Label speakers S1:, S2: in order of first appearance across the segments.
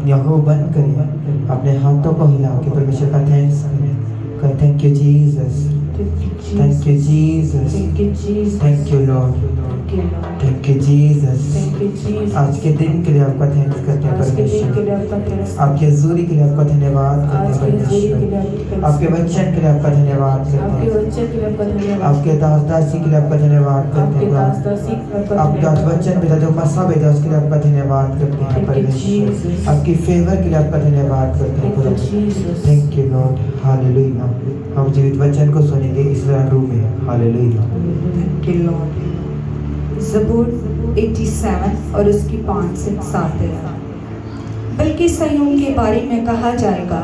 S1: अपनी आंखों को बंद करिए, अपने हाथों को हिला के परमेश्वर का थैंक्स करें। कहें thank you Jesus, thank you Jesus, thank you Lord, thank you Jesus. आज के दिन के लिए आपका थैंक्स करते हैं परमेश्वर, आपकी हजूरी के लिए आपका धन्यवाद करते हैं परमेश्वर, आपके वचन के लिए आपका धन्यवाद करते हैं, आपके दास दासी के लिए आपका धन्यवाद करते हैं, आपका वचन भेजा जो मसा भेजा उसके लिए आपका धन्यवाद करते हैं परमेश्वर, आपकी फेवर के लिए आपका धन्यवाद करते हैं। Thank you lord, hallelujah. हम जीवित वचन को सुनेंगे इस रूम में, हालेलुया।
S2: Thank you lord. ज़बूर 87 और उसकी 5 से 7 है। बल्कि सयून के बारे में कहा जाएगा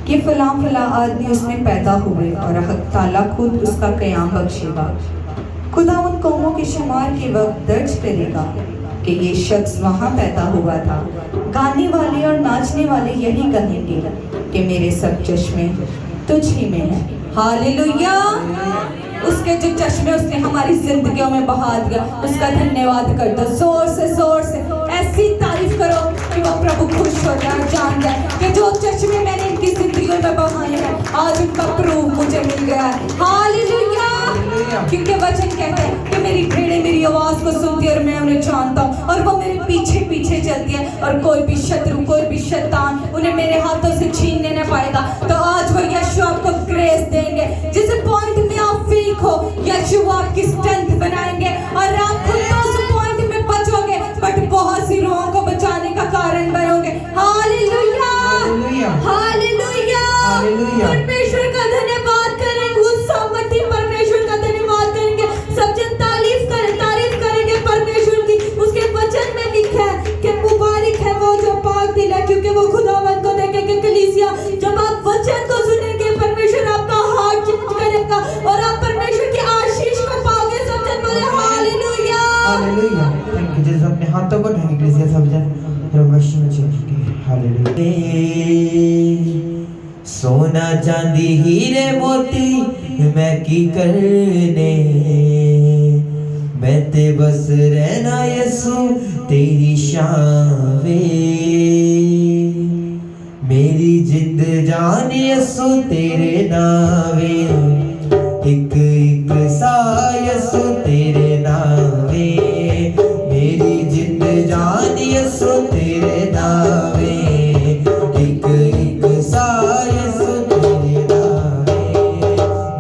S2: कि फला फला आदमी उसमें पैदा हुए और हक ताला खुद उसका क़याम बख्शेगा। खुदा उन कौमों के शुमार के वक्त दर्ज करेगा कि ये शख्स वहाँ पैदा हुआ था। गाने वाले और नाचने वाले यही कहेंगे कि मेरे सब चश्मे तुझ ही में है। हालेलुया। उसके जो चश्मे उसने हमारी जिंदगियों में बहा दिया, उसका धन्यवाद कर दो जोर से ऐसी तारीफ करो कि वो प्रभु खुश हो जाए, जान जाए कि जो चश्मे मैंने इनकी जिंदगियों में बहाए हैं आज उनका प्रूफ मुझे मिल गया है। हालेलुया। क्योंकि वचन कहता है कि मेरी भेड़ें मेरी आवाज को सुनती है और मैं उन्हें जानता हूँ और वो मेरे पीछे पीछे चलती है और कोई भी शत्रु कोई भी शैतान उन्हें मेरे हाथों से छीनने न पाएगा। तो आज वो यीशु आपको ग्रेस देंगे। जिस पॉइंट में आप वीक हो यीशु आपकी स्ट्रेंथ बनाएंगे और आप खुद तो उस पॉइंट में बचोगे बट बहुत सी रोहों को बचाने का कारण बनोगे। हालेलुया, हालेलुया, परमेश्वर का धन्यवाद करेंगे, उस सामर्थी परमेश्वर का धन्यवाद करेंगे। सब जन तारीफ करेंगे परमेश्वर की। उसके वचन में लिखा है कि मुबारक है वो जो पाक दिल है क्योंकि वो खुदावंद को देखेंगे। कलीसिया जब आप वचन को सुनेंगे परमेश्वर आपका हार्ट चेंज करेगा और आप परमेश्वर की आशीष को पाओगे। सब जन बोले hallelujah,
S1: hallelujah. Thank you Jesus. अपने हाथों को ढंग लीजिए सब जन, प्रभु में चल के हालेलुया। सोना चांदी हीरे मोती मैं की करने, मैं ते बस रहना यीशु तेरी शान वे, मेरी जिंद जान यीशु तेरे नावे, एक एक सा यीशु तेरे नावे, मेरी जिंद जान यीशु तेरे नावे, एक एक सा यीशु तेरे नावे,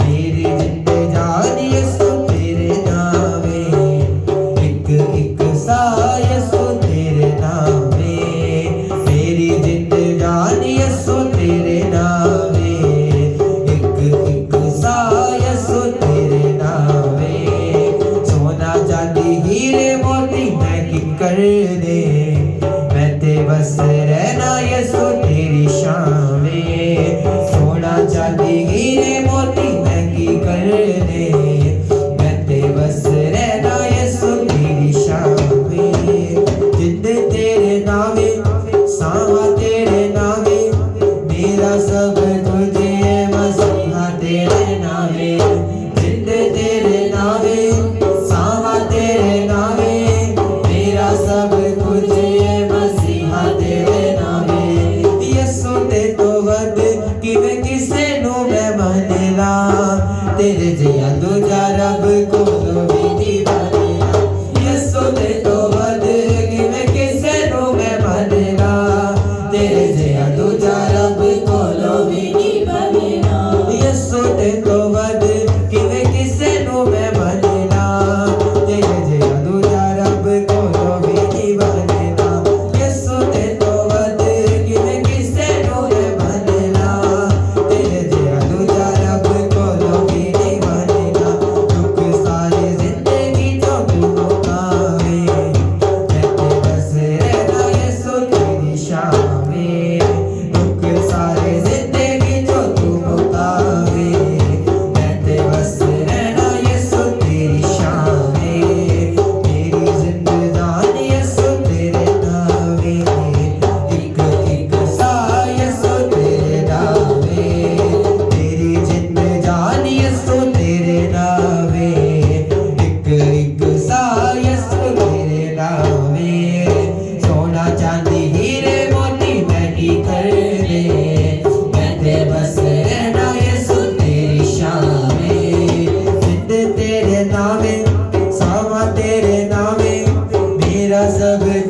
S1: मेरी जिंद जान यीशु तेरे नावे, एक एक सा यीशु तेरे नावे, मेरी जिंद जान यीशु तेरे नावे, एक एक सा यीशु तेरे नावे। सोना चांदी हीरे मोती मैं की कर दे, मैं ते बस रहना यीशु तेरी शान में। सोना चांदी हीरे मोती मैं की कर दे, मैं ते बस रहना यीशु तेरी शान में। जिंद तेरे नावे सावा तेरे नावे, मेरा सब तुझे मसीहा तेरे नावे, जिंद तेरे नावे सावा तेरे नावे, मेरा सब तुझे मसीहा तेरे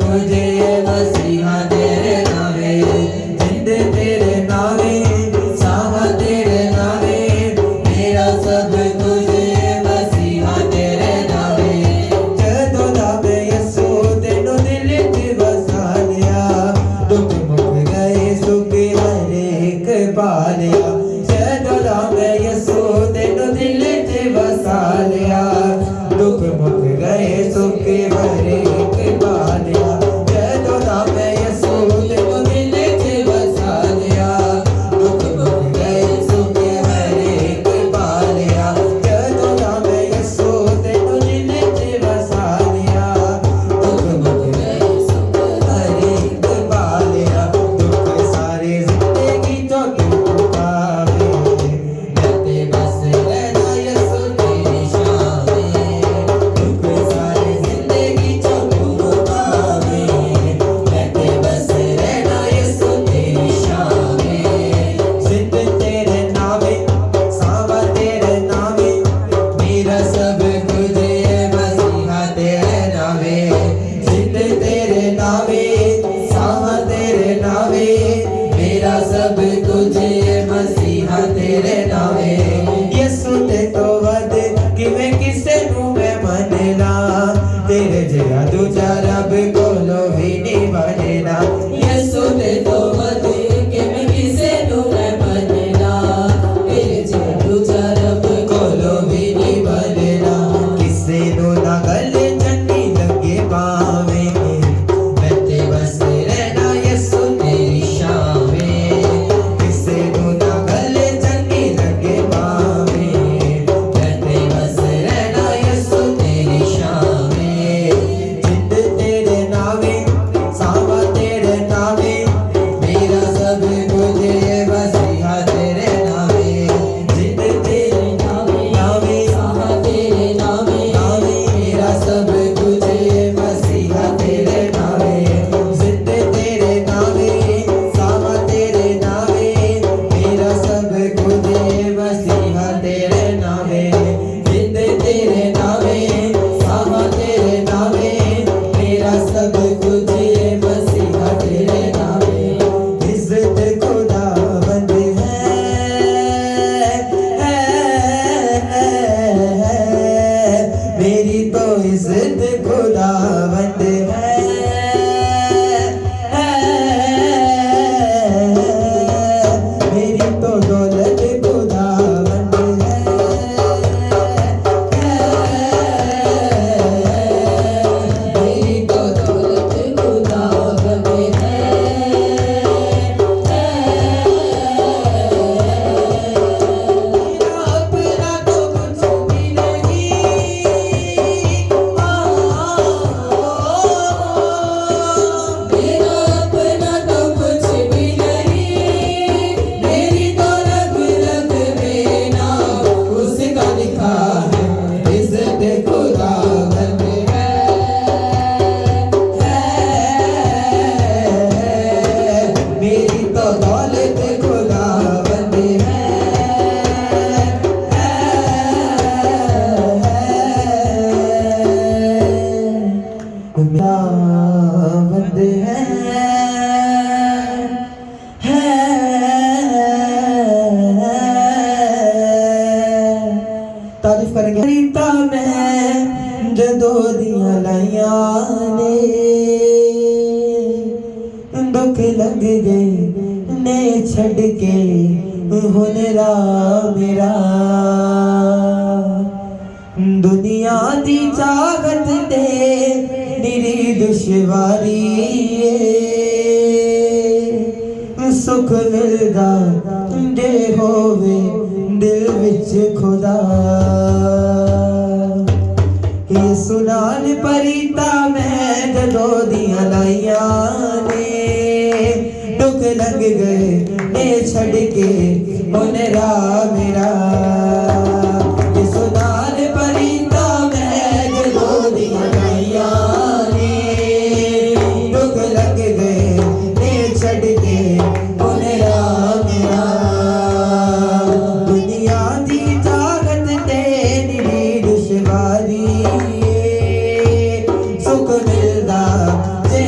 S1: कुछ मसीहा तेरे नावे जिंद तेरे नावे साह तेरे नावे मेरा सब कुछ मसीहा तेरे नावे जदों दा मैं यसू तेनू दिल च वसा लिया दुख मुक गए सुख हर एक पा लिया जदों दा मैं यसू तेनू दिल च वसा लिया दुख मुक गए सुख हर एक पा लिया जदों दा मैं यसू तेनू दिल च वसा लिया दुख मुक गए सुख हर एक पा लिया जदों दा मैं यसू तेनू दिल च वसा लिया दुख मुक गए सुख हर एक पा लिया दुख सारे जिंदगी तो तू पावे मैं ते बस रहना यसू तेरी शान में दुख सारे जिंदगी तो तू पावे मैं ते बस रहना यसू तेरी शान में जिंद तेरे नावे सावा तेरे नावे मेरा सब कुछ मसीहा तेरे नावे जिंद तेरे नावे सावा तेरे नावे मेरा सब कुछ मसीहा तेरे नावे यसू ते तो वध किवें किसे नू मैं मनना तेरे जिहा दूजा रब कोलो भी नहीं बनना यसू ते तो वध किवें किसे नू मैं मनना तेरे जिहा दूजा रब कोलो भी नहीं बनना किसे नू ना गल चंगी लगे पावे मैं ते बस रहना यसू तेरी शान में किसे नू ना गल चंगी लगे पावे मैं ते बस रहना यसू तेरी शान में जिंद तेरे नावे सावा तेरे नावे मेरा सब कुछ मसीहा तेरे नावे जिंद तेरे नावे सावा तेरे नावे मेरा सब कुछ मसीहा तेरे नावे जिंद तेरे नावे सावा तेरे नावे मेरा सब कुछ मसीहा तेरे नावे जिंद तेरे नावे सावा तेरे नावे मेरा सब कुछ मसीहा तेरे नावे इज्जत खुदावंद है मेरी तो इज्जत खुदावंद है मेरी तो दौलत खुदावंद है मेरी तो दौलत खुदावंद अपना तो कुछ भी नहीं मेरा अपना तो कुछ भी नहीं मेरी तो रग रग में नाम उसका लिखा है इज्जत खुदावंद है मेरी तो दौलत खुदावंद खुदावंद तारीफ करेंगे रीता मैं जदों दियां लाइयां ने दुख लग गए ने छड़ के हुनरा मेरा दुनिया दी चाहत ते निरी दुश्वारी सुख मिलदा जे होवे दिल विच खुदा यसू नाल परीता मैं जदों दियां लाइयां ने दुख लग गए ने छड़ के हुनरा मेरा यसू नाल परीता मैं जदों दियां लाइयां ने दुख लग गए ने छड़ के हुनरा मेरा दुनिया दी चाहत ते निरी दुश्वारी सुख मिलदा जे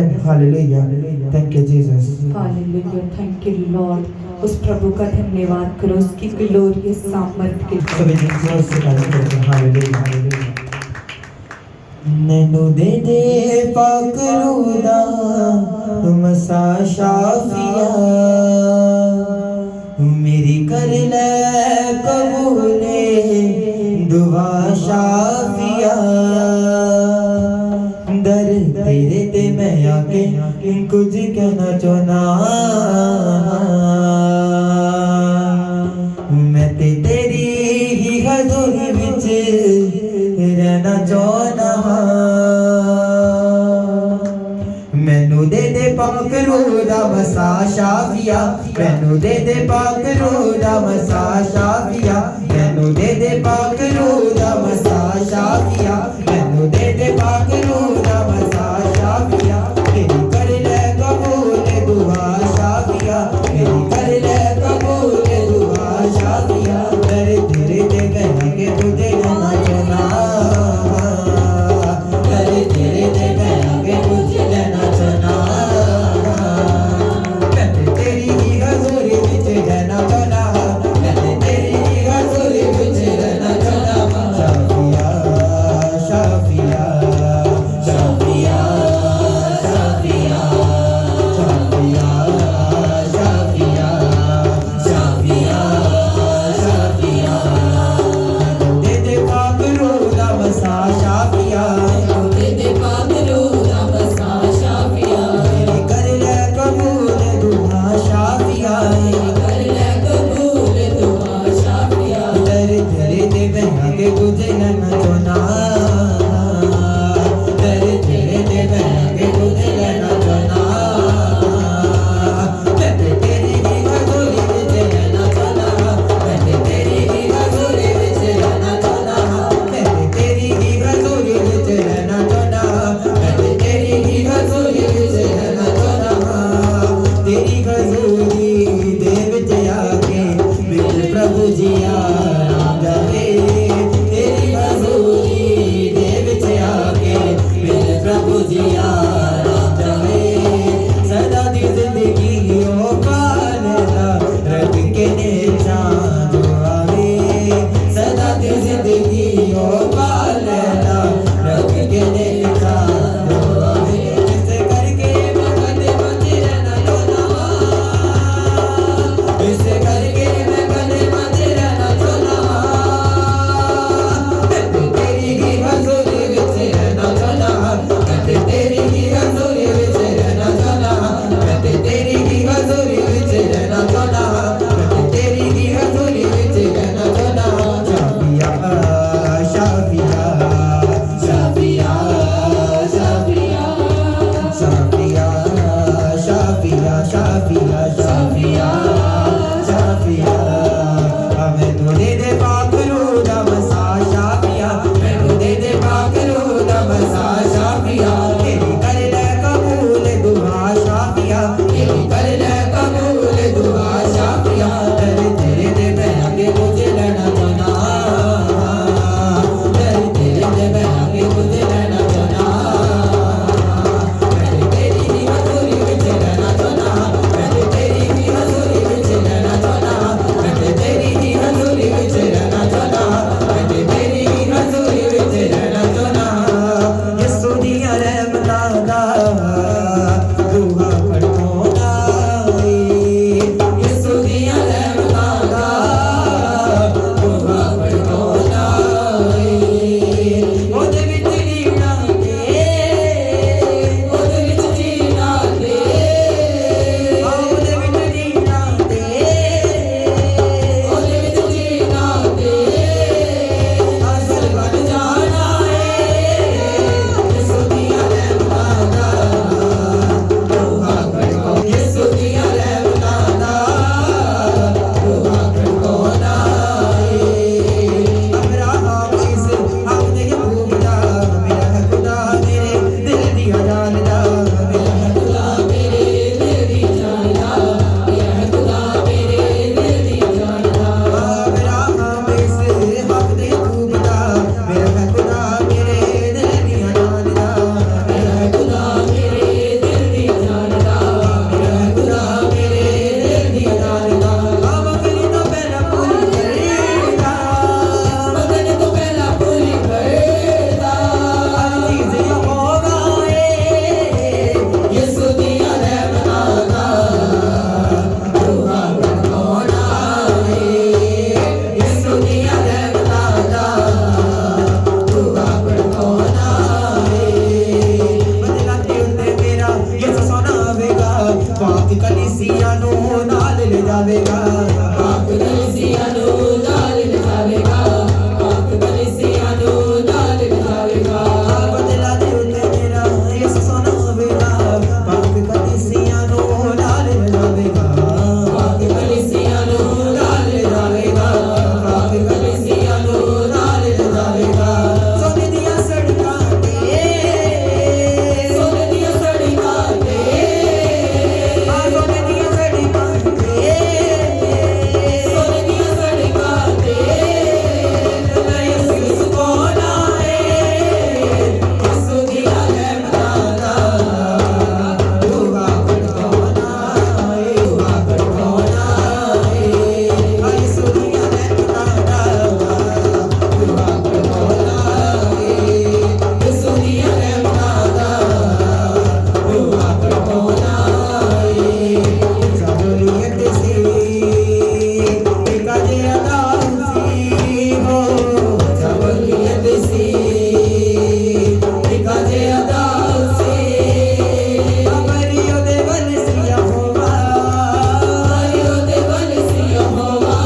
S1: सकते hallelujah thank you Jesus
S2: hallelujah thank you Lord उस प्रभु का धन्यवाद करो उसकी ग्लोरियस सामर्थ के लिए।
S1: सभी दिन जोर से गाली करते हैं हालेलुया नैनो दे दे पाकरूदा मसा शाफिया मेरी कर ले कबूले दुआ शाफिया दर तेरे ते मैं आके कुछ कहना चाहना मैं ते तेरी ही हजूरी विच रहना चाहना मैनू दे दे पाक रूदा मसा शाफिया मैनू दे दे पाक रूदा मसा शाफिया मैनू दे दे पाक रूदा मसा शाफिया मैनू दे दे पाक रूदा मसा शाफिया मेरी कर ले कबूल दुआ शाफिया मेरी कर ले कबूल दुआ शाफिया तेरे तेरे ते कहना के तुझे जाना चाहना तेरे तेरे ते कहना के तुझे जाना चाहना मैं तेरी ही हजूरी विच रहना चाहना मैं तेरी ही हजूरी विच रहना चाहना शाफिया शाफिया पाक कलीसिया नू नाल ले जावेगा
S3: पाक कलीसिया नू नाल ले जावेगा पाक कलीसिया नू नाल ले जावेगा
S1: बदला दे उते मेरा यीशु सोना होवेगा पाक कलीसिया नू नाल ले जावेगा
S3: पाक कलीसिया नू नाल ले जावेगा पाक कलीसिया नू नाल ले जावेगा
S1: सोने दिया सड़कां ते
S3: सोने दिया सड़कां ते
S1: सोने दिया सड़कां ते
S3: सोने दिया सड़कां ते
S1: यीशु कोना है
S3: यीशु दिया रहमतां
S1: दुआ करना है दुआ करना है यीशु दिया रहमतां दुआ करना है
S3: यीशु दिया रहमतां दुआ करना है
S1: सबलियत से काजे अदासी हो
S3: सबलियत सी काजे अदा से
S1: अमरियो दे बलसिया होवा
S3: हरियो दे बलसिया होवा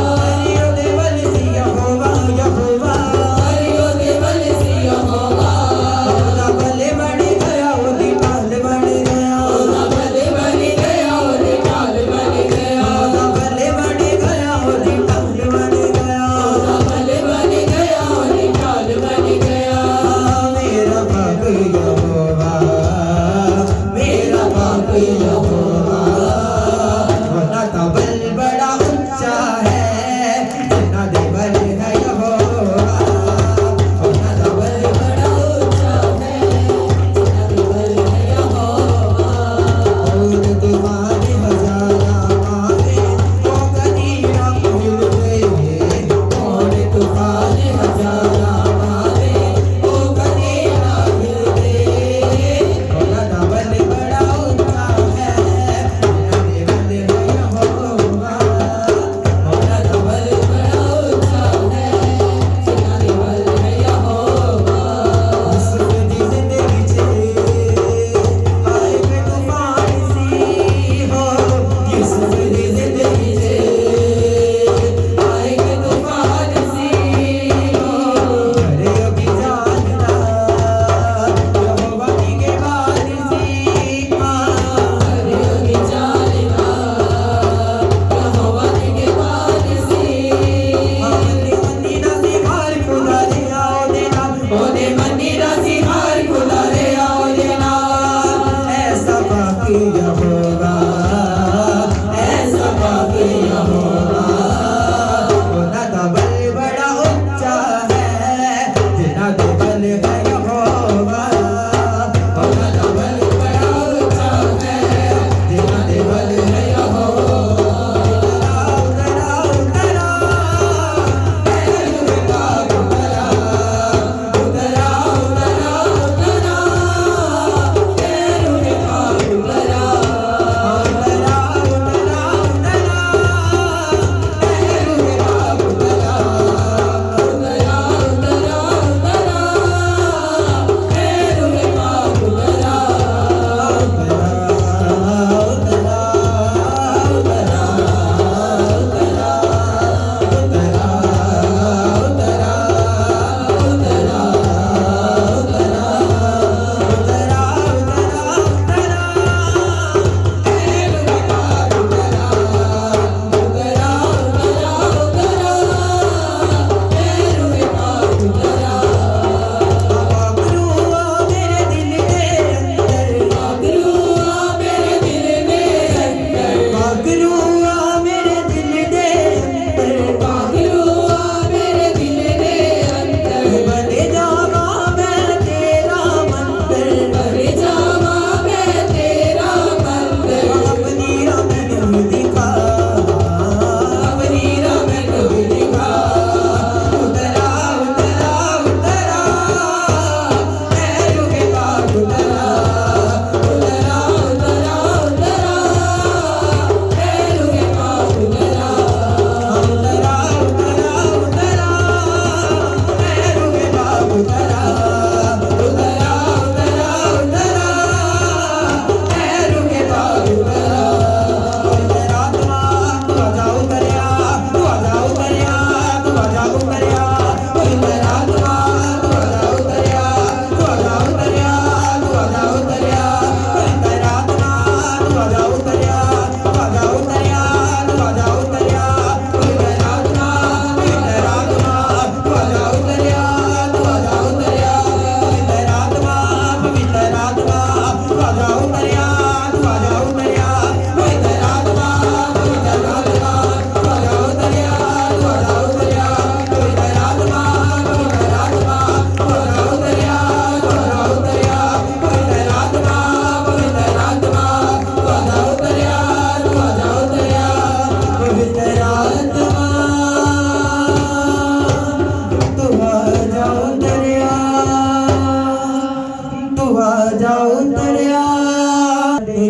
S1: अमरियो दे बलसिया होवा यहोवा
S3: हरियो दे बलसिया होवा
S1: ओदा बले बढ़ गया ओदी ढाल बढ़ गया
S3: ओदा बले बन गया ओदे ढाल बन गया
S1: ओदा बले बढ़ गया ओदी ढाल बढ़ गया
S3: ओदा बले बन गया ओदे ढाल बन गया
S1: मेरा पाक यहोवा मेरा पाक यहोवा वरना का बल बड़ा ऊंचा है जितना दे बल है यहोवा वरना का बल
S3: बड़ा ऊंचा है जितना दे बल है यहोवा
S1: और तुम्हारे हजारा मारे वो कदीरा मिलते
S3: और तूफान हजारा मारे ओ कदेरा हिलते
S1: वरना का बल बड़ा ऊंचा है जितना दे बल है यहोवा
S3: औरा का बल बड़ा ऊंचा है जितना दे बल है यहोवा
S1: यूसुफ दी जिंदगी च आए पे तूफान सी हो यूसुफ दी जिंदगी च
S3: आए के तूफान सी
S1: करे योगी जानदा यहोवा की के बात सी
S3: हरियो की जानता यहोवा के बाद सी
S1: अपनी मंदिरा सी हार खुदा दे आओ देना
S3: ओदे मंदिरा सी हार खुदा रे आओ देना
S1: ऐसा बाकी यहोवा
S3: ऐसा पाक यहोवा
S1: ओदा दा बल बड़ा ऊंचा है जिना दे बल है यहोवा
S3: औरा का बल बड़ा ऊंचा है जितना दे बल है यहोवा उतरा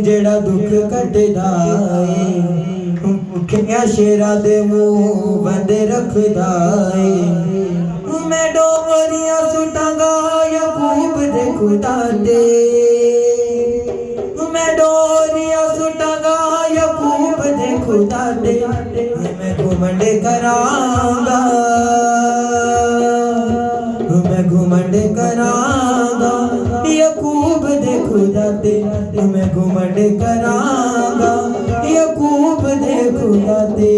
S1: जेड़ा दुख कटदा है भुखिया शेरा दे मुंह बंद रखदा है मैं डोरियां सुटांगा याकूब दे खुदा दे मैं डोरियां सुटांगा याकूब दे खुदा दे मैं घुमंड करांगा मैं घुमंड करांगा याकूब दे खुदा दे मैं घुमंड करांगा याकूब दे खुदा दे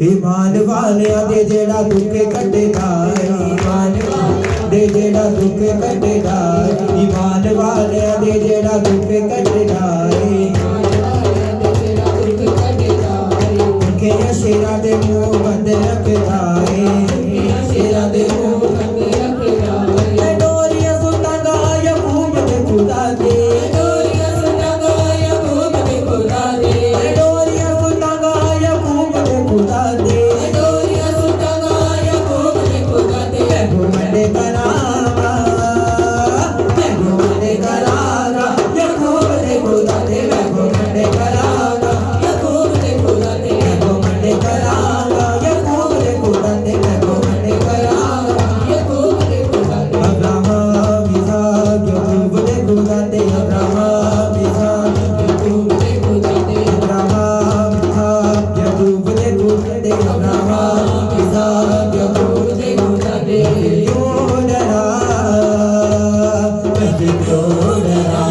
S1: ईमान वालिया दे जेड़ा दुख कटदा ईमान दे जेड़ा दुख कटदा ईमान वालिया दे जेड़ा दुख कटदा के शेरा दे मुंह बंद रखदा शेरा दे मुंह बंद रखदा मैं डोरियां सुटांगा याकूब दे खुदा दे डोरियां सुटांगा याकूब दे खुदा दे डोरियां सुटांगा याकूब दे खुदा दे डोरियां सुटांगा याकूब दे खुदा दे मैं घुमंड करांगा याकूब दे खुदा दे मैं घुमंड करांगा याकूब दे खुदा दे मैं घुमंड करांगा याकूब दे खुदा दे मैं घुमंड करांगा याकूब दे खुदा दे अब्राहम इसहाक याकूब दे खुदा दे अब्राहम इसहाक याकूब दे खुदा दे अब्राहम इसहाक याकूब दे खुदा दे अब्राहम इसहाक याकूब दे खुदा दे क्यों डरा मैं क्यों डरा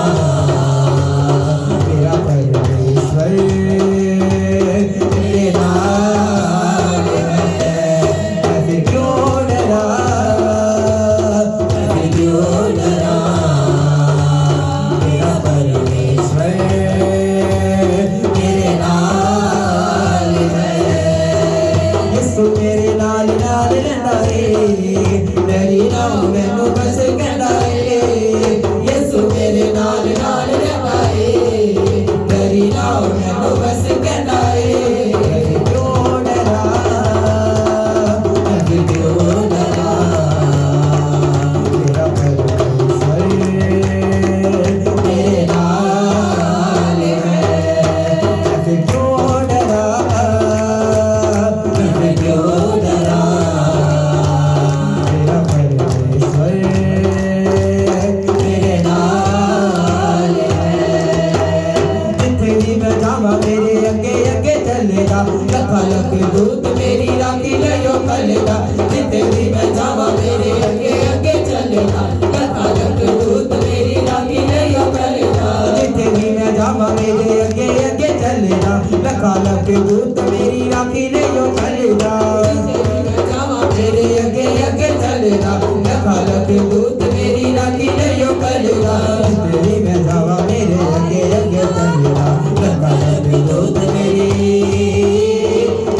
S1: मेरा परमेश्वर तेरे नाल है मैं क्यों डरा मैं क्यों डरा मेरा परमेश्वर तेरे नाल है यीशु मेरे नाल नाल रहंदा है डरी ना मैनू बस कहंदा है यीशु मेरे नाल नाल रहंदा है डरी ना मैनू बस कहंदा है मैं क्यों डरा मैं क्यों डरा मेरा परमेश्वर तेरे नाल है मैं क्यों डरा मैं क्यों डरा मेरा परमेश्वर तेरे नाल है जिथे भी मैं जावां मेरे अगे अगे चलेगा लखा लख दूत मेरी राखी लियो कलेगा जिथे भी मैं जावां मेरे अगे अगे चलेगा लखा लख दूत मेरी राखी लियो कलेगा जिथे भी मैं जावां मेरे अगे अगे चलेगा लखा लख दूत मेरी राखी लियो कलेगा जिथे भी मैं जावां मेरे अगे अगे चलेगा लखा लख दूत मेरी राखी लियो कलेगा जिथे भी मैं जावां मेरे अगे अगे चलेगा लखा लख दूत मेरी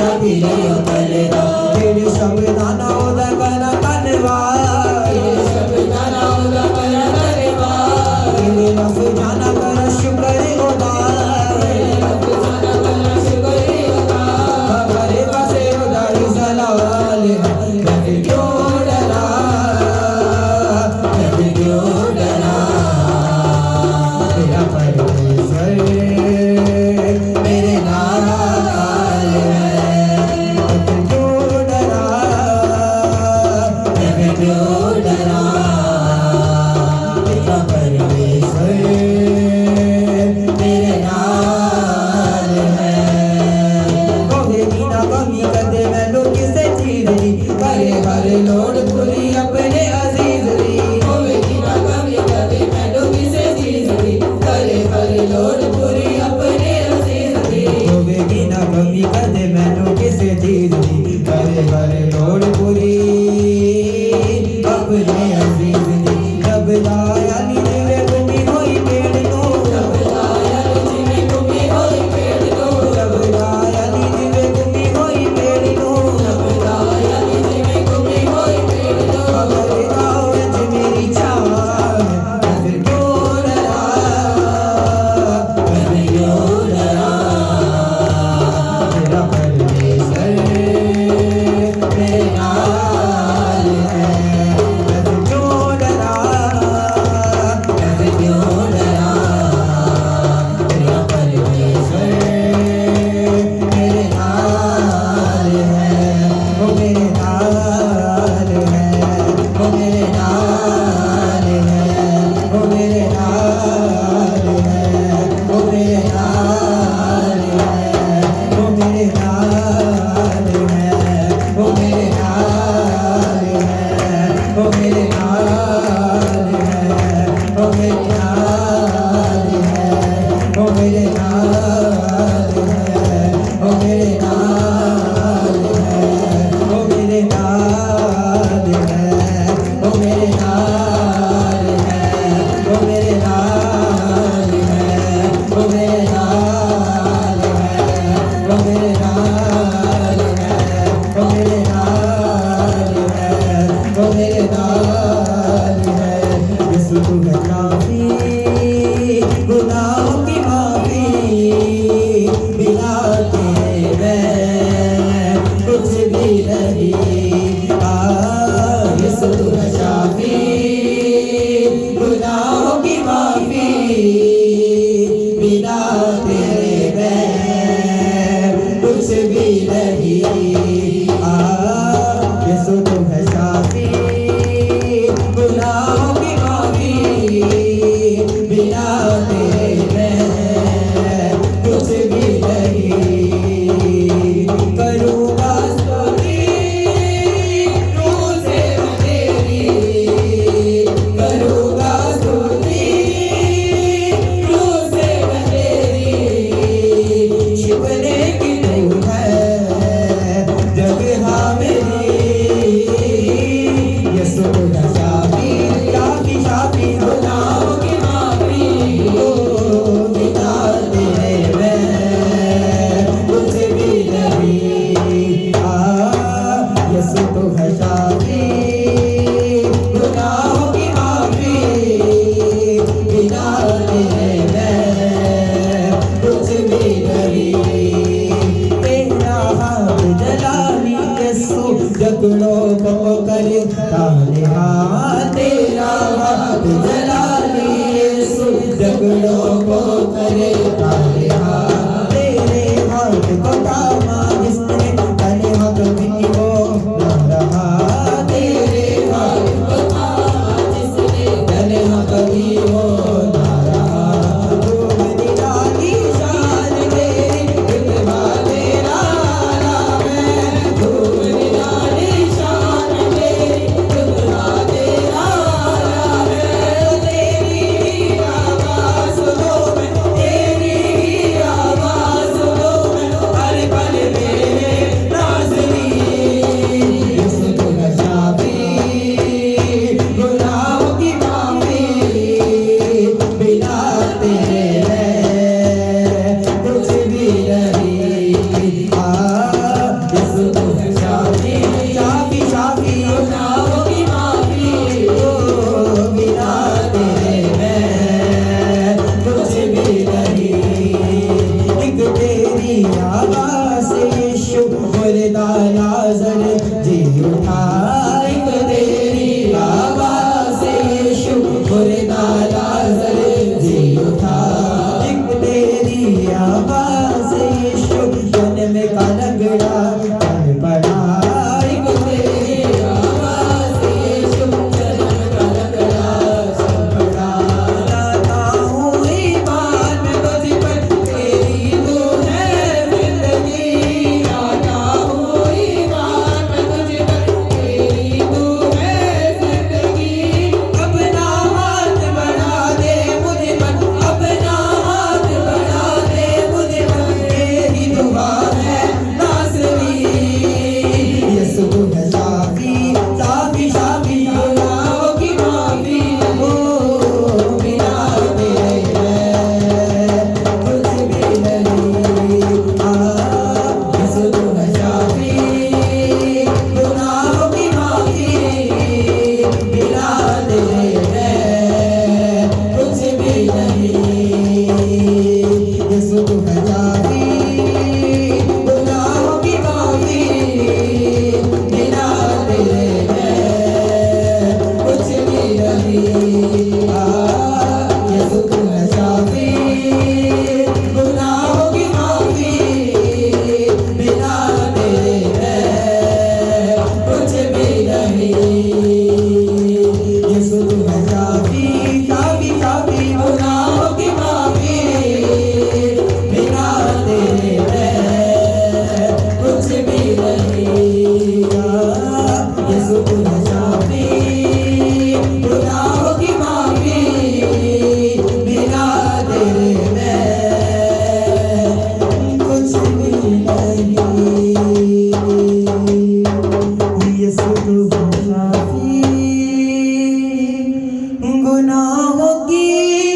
S1: राखी लियो कलेगा तेरे शब्दाना ओदा करा धन्नवाद तेरे शब्दाना ओदा करा धन्नवाद तेरे लफ्ज़ जाना कर शुक्र ओदा तेरे लफ्ज़ जाना कर शुक्र ओदा हमारे पासे ओदा सलाल मैं क्यों डरा
S3: बिना तेरे मैं कुछ भी नहीं। यीशु तू है शाफी, गुनाहों की माफी, बिना तेरे मैं कुछ भी नहीं। करूँगा स्तुति रूह से मैं तेरी, करूँगा स्तुति रूह से मैं तेरी। छिपने की तू है जगह मेरी, यीशु तू है शाफी, शाफी शाफी गुनाहों की माफी, बिना तेरे मैं कुछ भी नहीं। यीशु तू है शाफी, गुनाहों की माफी, बिना तेरे मैं कुछ भी नहीं। तेरा हाथ जलानी यीशु जगड़ों को करता है, तेरा हाथ जलानी यीशु जगड़ों को करता है। तेरे हाथ को थामा जिसने तने हाथ भी वो रहा, तेरे हाथ को थामा जिसने तने हाथ भी वो रहा। धूम निराली शान तेरी, इतना तेरा नाम है। धूम निराली शान तेरी, इतना तेरा नाम है। तेरी आवाज़ सुनो मैं, तेरी आवाज़ सुनो मैं, हर पल मेरे नाज़रीन। यीशु तू है शाफी, गुनाहों की माफी, बिना तेरे मैं कुछ भी नहीं। यीशु तू है शाफी, शाफी शाफी गुनाहों की माफी, बिना तेरे मैं कुछ भी नहीं। एक तेरी आवाज़ से यीशु मुर्दा लाज़र जी उठा, एक तेरी आवाज़ से यीशु मुर्दा लाज़र जी उठा। एक तेरी आवाज़ से यीशु जन्म का लगड़ा चल पड़ा, एक तेरी आवाज़ से यीशु जन्म का लगड़ा चल पड़ा। लाता हूँ ईमान में तुझ पर, तेरी तू है जिंदगी। लाता हूँ ईमान में तुझ पर, तेरी तू है जिंदगी। अपना हाथ बढ़ा दे मुझ पर, अपना हाथ बढ़ा दे मुझ पर, तेरी दुआ है नाज़रीन। यीशु तू है शाफी, शाफी शाफी गुनाहों की माफी, बिना तेरे मैं कुछ भी नहीं। यीशु तू है शाफी, गुनाहों की माफी, बिना तेरे मैं कुछ भी नहीं। यीशु तू है शाफी, गुनाहों की माफी, बिना तेरे मैं कुछ भी नहीं। यीशु तू है शाफी, गुनाहों की माफी, बिना तेरे मैं कुछ भी नहीं। यीशु तू है शाफी, शाफी शाफी गुनाहों की माफी, बिना तेरे मैं कुछ भी नहीं। यीशु तू है शाफी, गुनाहों की माफी, बिना तेरे मैं कुछ भी नहीं। यीशु तू है शाफी, गुनाहों की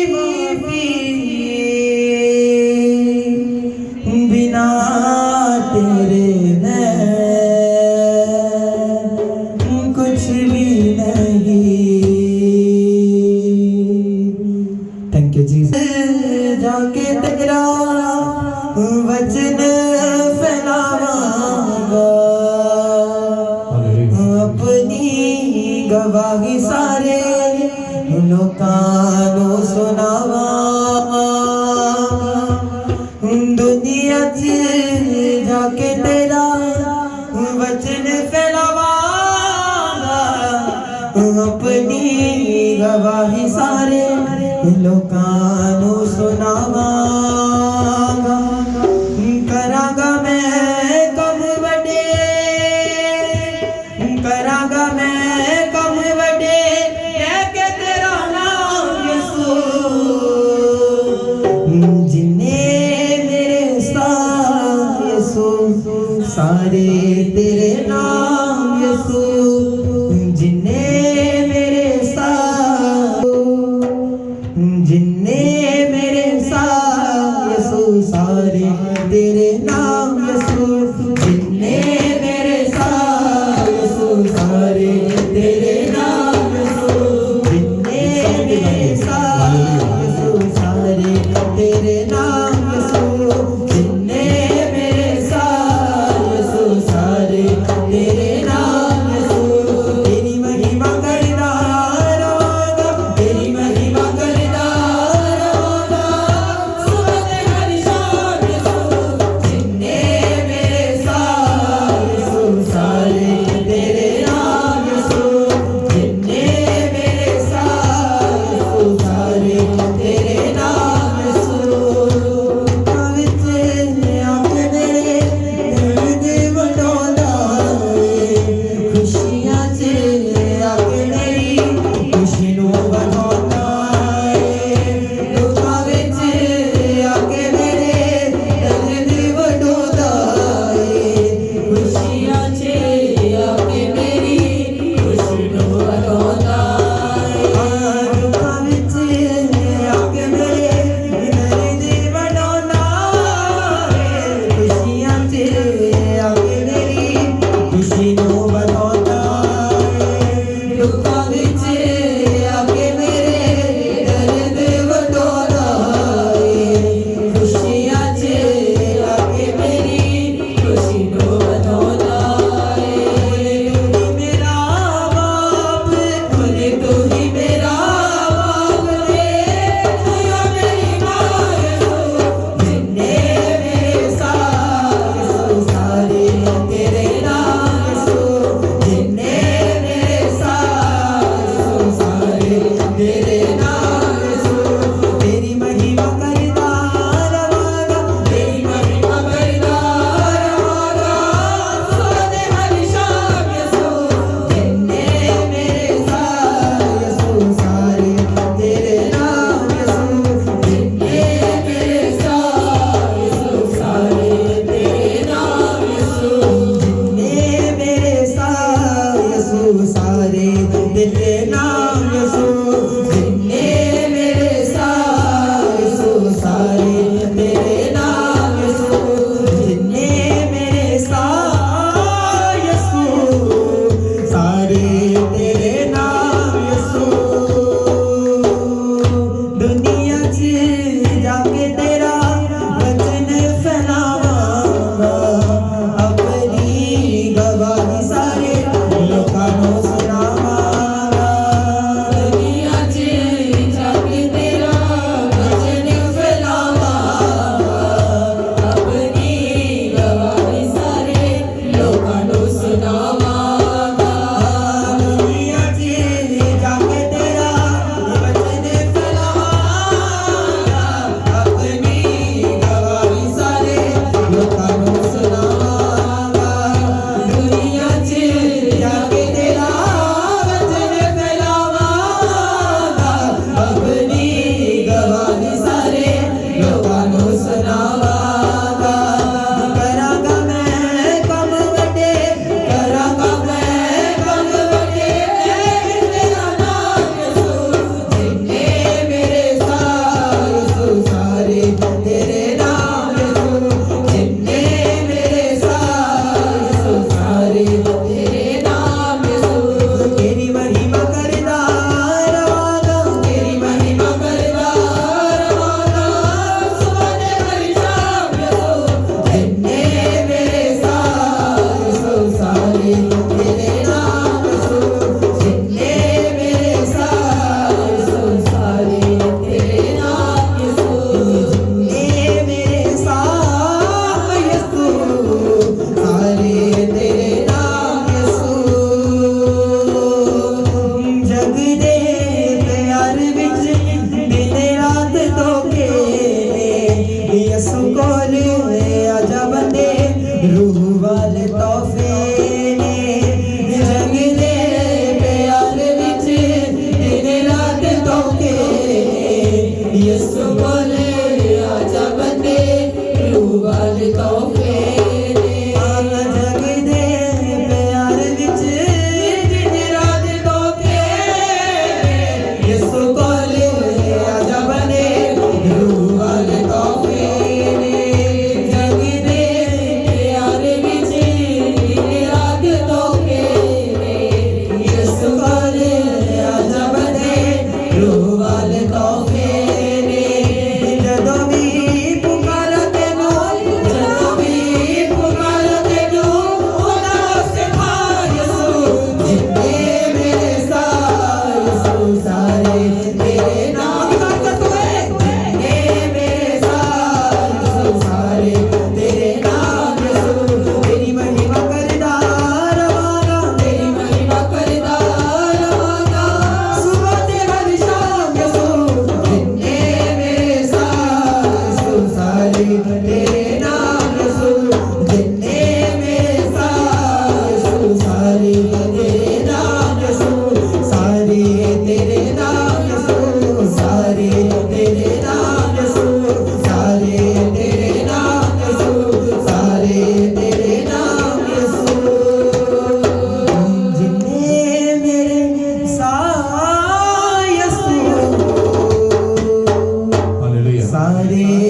S3: माफी, बिना तेरे मैं कुछ भी नहीं। Thank you Jesus. जाके तेरा वचन फैलावांगा, अपनी गवाही सारे लोकां नूं सुनावां।
S1: सुनावांगा करांगा मैं कम वडे करांगा मैं कम वडे लेके तेरा नाम यसू जिन्ने मेरे साथ यसू सारे तेरे नाम यसू जिन्ने मेरे साथ जिन्ने मेरे साथ यसू सारे तेरे नाम यसू जिन्ने मेरे साथ यसू सारे तेरे नाम यसू जिन्ने मेरे साथ यसू सारे तेरे नाम यसू जिन्ने मेरे साथ यसू सारे तेरे नाम यसू तेरी महिमा करदा रहांगा तेरी महिमा करदा रहांगा सुबह ते हर शाम यसू जिन्ने मेरे साथ यसू सारे तेरे नाम यसू जिन्ने मेरे साथ यसू सारे तेरे नाम यसू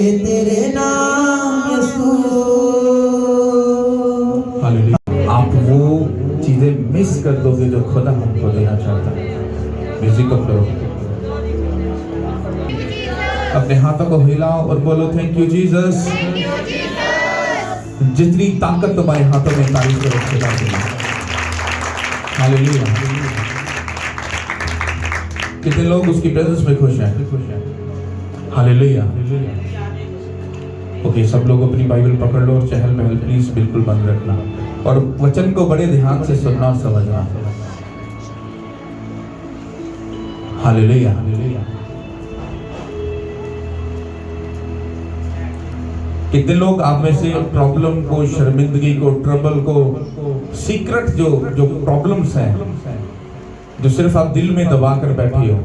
S1: तेरे नाम यीशु।
S4: आप वो चीजें मिस कर दोगे जो खुदा हमको देना चाहता है। म्यूजिक को करो, अपने हाथों को हिलाओ और बोलो थैंक यू जीसस। जितनी ताकत तुम्हारे हाथों में, तारीफ करो खुदा की। हालेलुया। कितने लोग उसकी प्रेजेंस में खुश हैं? हालेलुया। ओके, सब लोग अपनी बाइबल पकड़ लो और चहल पहल प्लीज बिल्कुल बंद रखना और वचन को बड़े ध्यान से सुनना और समझना। हालेलुया। कितने लोग आप में से प्रॉब्लम को, शर्मिंदगी को, ट्रबल को, सीक्रेट जो प्रॉब्लम्स हैं, जो सिर्फ आप दिल में दबा कर बैठे हो,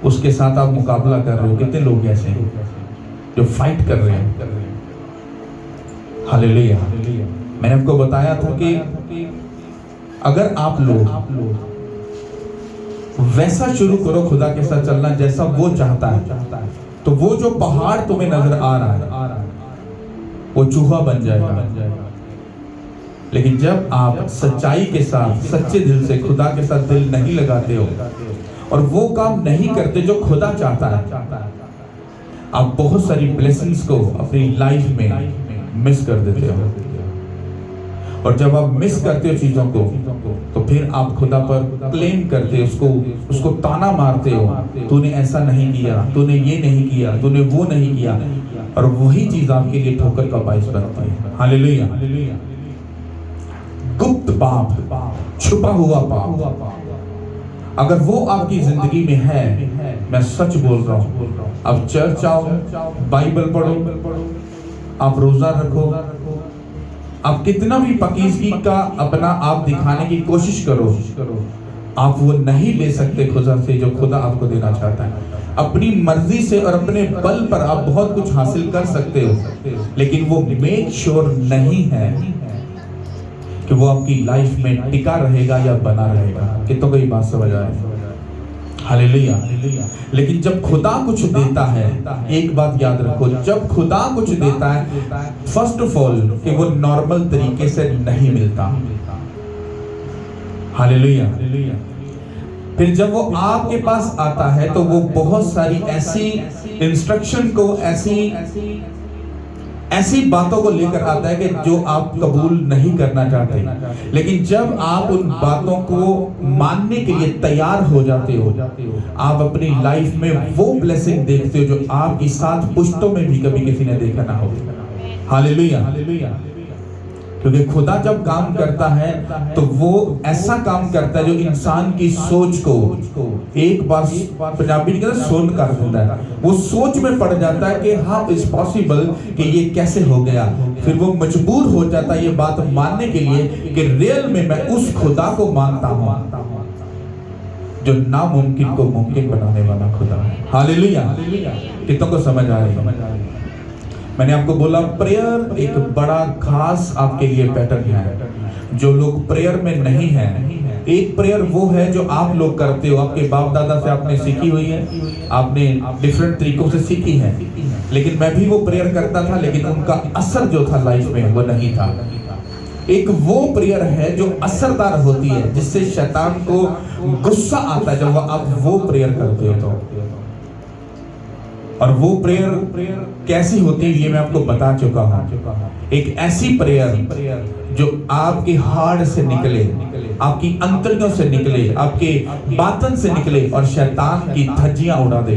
S4: उसके साथ आप मुकाबला कर रहे हो? कितने लोग ऐसे हैं जो फाइट कर रहे हैं? हालेलुया। मैंने आपको बताया था कि अगर आप लोग वैसा शुरू करो खुदा के साथ चलना जैसा वो चाहता है, तो वो जो पहाड़ तुम्हें नजर आ रहा है वो चूहा बन जाएगा। लेकिन जब आप सच्चाई के साथ, सच्चे दिल से खुदा के साथ दिल नहीं लगाते हो और वो काम नहीं करते जो खुदा चाहता है, आप बहुत सारी ब्लेसिंग्स को अपनी लाइफ में मिस कर देते हो। और जब आप मिस करते हो चीजों को, तो फिर आप खुदा पर क्लेम करते हो, उसको ताना मारते हो, तूने ऐसा नहीं किया, तूने ये नहीं किया, तूने वो नहीं किया, और वही चीज आपके लिए ठोकर का बाइस बनती है। हालेलुया। गुप्त पाप, छुपा हुआ पाप, अगर वो आपकी जिंदगी में है, मैं सच बोल रहा हूं, आप चर्च आओ, बाइबल पढ़ो, आप रोजा रखो, आप कितना भी पकीजगी का अपना आप दिखाने की कोशिश करो, आप वो नहीं ले सकते खुदा से जो खुदा आपको देना चाहता है। अपनी मर्जी से और अपने बल पर आप बहुत कुछ हासिल कर सकते हो, लेकिन वो मेक श्योर नहीं है कि वो आपकी लाइफ में टिका रहेगा या बना रहेगा। कितनों को ये बात समझ आ रही है? हालेलुया। लेकिन जब खुदा कुछ देता है, एक बात याद रखो, जब खुदा कुछ देता है, फर्स्ट ऑफ ऑल कि वो नॉर्मल तरीके से नहीं मिलता। हालेलुया। फिर जब वो आपके पास आता है तो वो बहुत सारी ऐसी इंस्ट्रक्शन को, ऐसी बातों को लेकर आता है कि जो आप कबूल नहीं करना चाहते, लेकिन जब आप उन बातों को मानने के लिए तैयार हो जाते हो, आप अपनी लाइफ में वो ब्लेसिंग देखते हो जो आपकी 7 पुश्तों में भी कभी किसी ने देखा ना हो। हालेलुया। क्योंकि खुदा जब काम करता है तो वो ऐसा काम करता है जो इंसान की सोच को एक बार, पंजाबी में कहते हैं, सोन कर देता है। वो सोच में पड़ जाता है कि हाँ इट्स पॉसिबल कि ये कैसे हो गया। फिर वो मजबूर हो जाता है ये बात मानने के लिए कि रियल में मैं उस खुदा को मानता हूँ जो नामुमकिन को मुमकिन बनाने वाला खुदा है। हालेलुया। कितनों को समझ आ रही है? मैंने आपको बोला प्रेयर एक बड़ा खास आपके लिए पैटर्न है। जो लोग प्रेयर में नहीं हैं, एक प्रेयर वो है जो आप लोग करते हो, आपके बाप दादा से आपने सीखी हुई है, आपने डिफरेंट तरीकों से सीखी है, लेकिन मैं भी वो प्रेयर करता था, लेकिन उनका असर जो था लाइफ में वो नहीं था। एक वो प्रेयर है जो असरदार होती है, जिससे शैतान को गुस्सा आता है जब आप वो प्रेयर करते हो। तो और वो प्रेयर कैसी होती है ये मैं आपको बता चुका हूं। एक ऐसी प्रेयर जो आपके हार्ट से निकले, आपकी अंतरियों से निकले, आपके बातन से निकले और शैतान की धज्जियां उड़ा दे।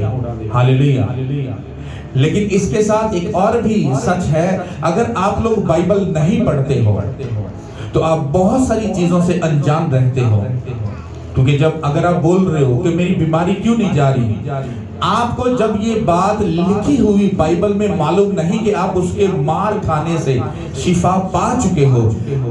S4: हालेलुया। लेकिन इसके साथ एक और भी सच है, अगर आप लोग बाइबल नहीं पढ़ते हो तो आप बहुत सारी चीजों से अनजान रहते हो। क्योंकि जब अगर आप बोल रहे हो कि मेरी बीमारी क्यों नहीं जा रही, आपको जब ये बात लिखी हुई बाइबल में मालूम नहीं कि आप उसके मार खाने से शिफा पा चुके हो,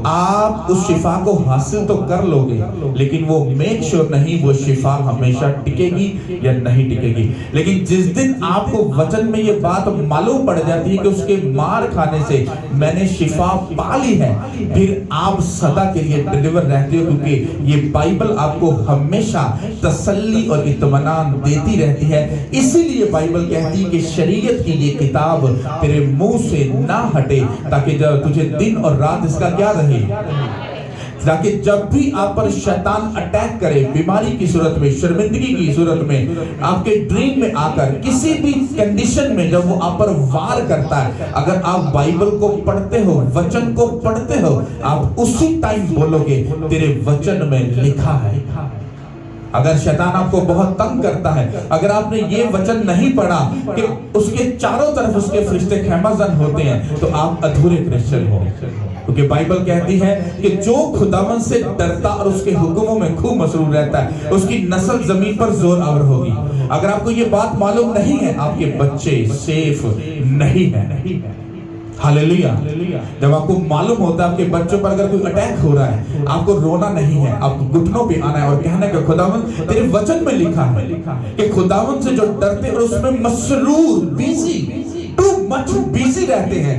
S4: आप उस शिफा को हासिल तो कर लोगे, लेकिन वो मेक श्योर नहीं वो शिफा हमेशा टिकेगी या नहीं टिकेगी। लेकिन जिस दिन आपको वचन में ये बात मालूम पड़ जाती है कि उसके मार खाने से मैंने शिफा पा ली है, फिर आप सदा के लिए डिलीवर रहते हो, क्योंकि ये बाइबल आपको हमेशा तसल्ली और इत्मीनान देती रहती है इसीलिए बाइबल कहती है कि शरीयत की ये किताब तेरे मुंह से ना हटे, ताकि जब तुझे दिन और रात इसका क्या रहे, ताकि जब भी आप पर शैतान अटैक करे, बीमारी की सूरत में, शर्मिंदगी की सूरत में, आपके ड्रीम में आकर, किसी भी कंडीशन में जब वो आप पर वार करता है, अगर आप बाइबल को पढ़ते हो, वचन को पढ़ते हो, आप उसी टाइम बोलोगे तेरे वचन में लिखा है। अगर शैतान आपको बहुत तंग करता है, अगर आपने ये वचन नहीं पढ़ा कि उसके चारों तरफ उसके फरिश्ते खैमाजन होते हैं, तो आप अधूरे क्रिश्चियन हो। क्योंकि बाइबल कहती है कि जो खुदावन से डरता और उसके हुक्मों में खूब मसरूर रहता है, उसकी नस्ल जमीन पर जोर आवर होगी। अगर आपको ये बात मालूम नहीं है, आपके बच्चे सेफ नहीं है। हालेलुया। जब आपको मालूम होता है आपके बच्चों पर अगर कोई अटैक हो रहा है, आपको रोना नहीं है, आपको घुटनों पे आना है और कहना है कि खुदावन तेरे वचन में लिखा है कि खुदावन से जो डरते और उसमें Masroor, busy, too much busy रहते हैं,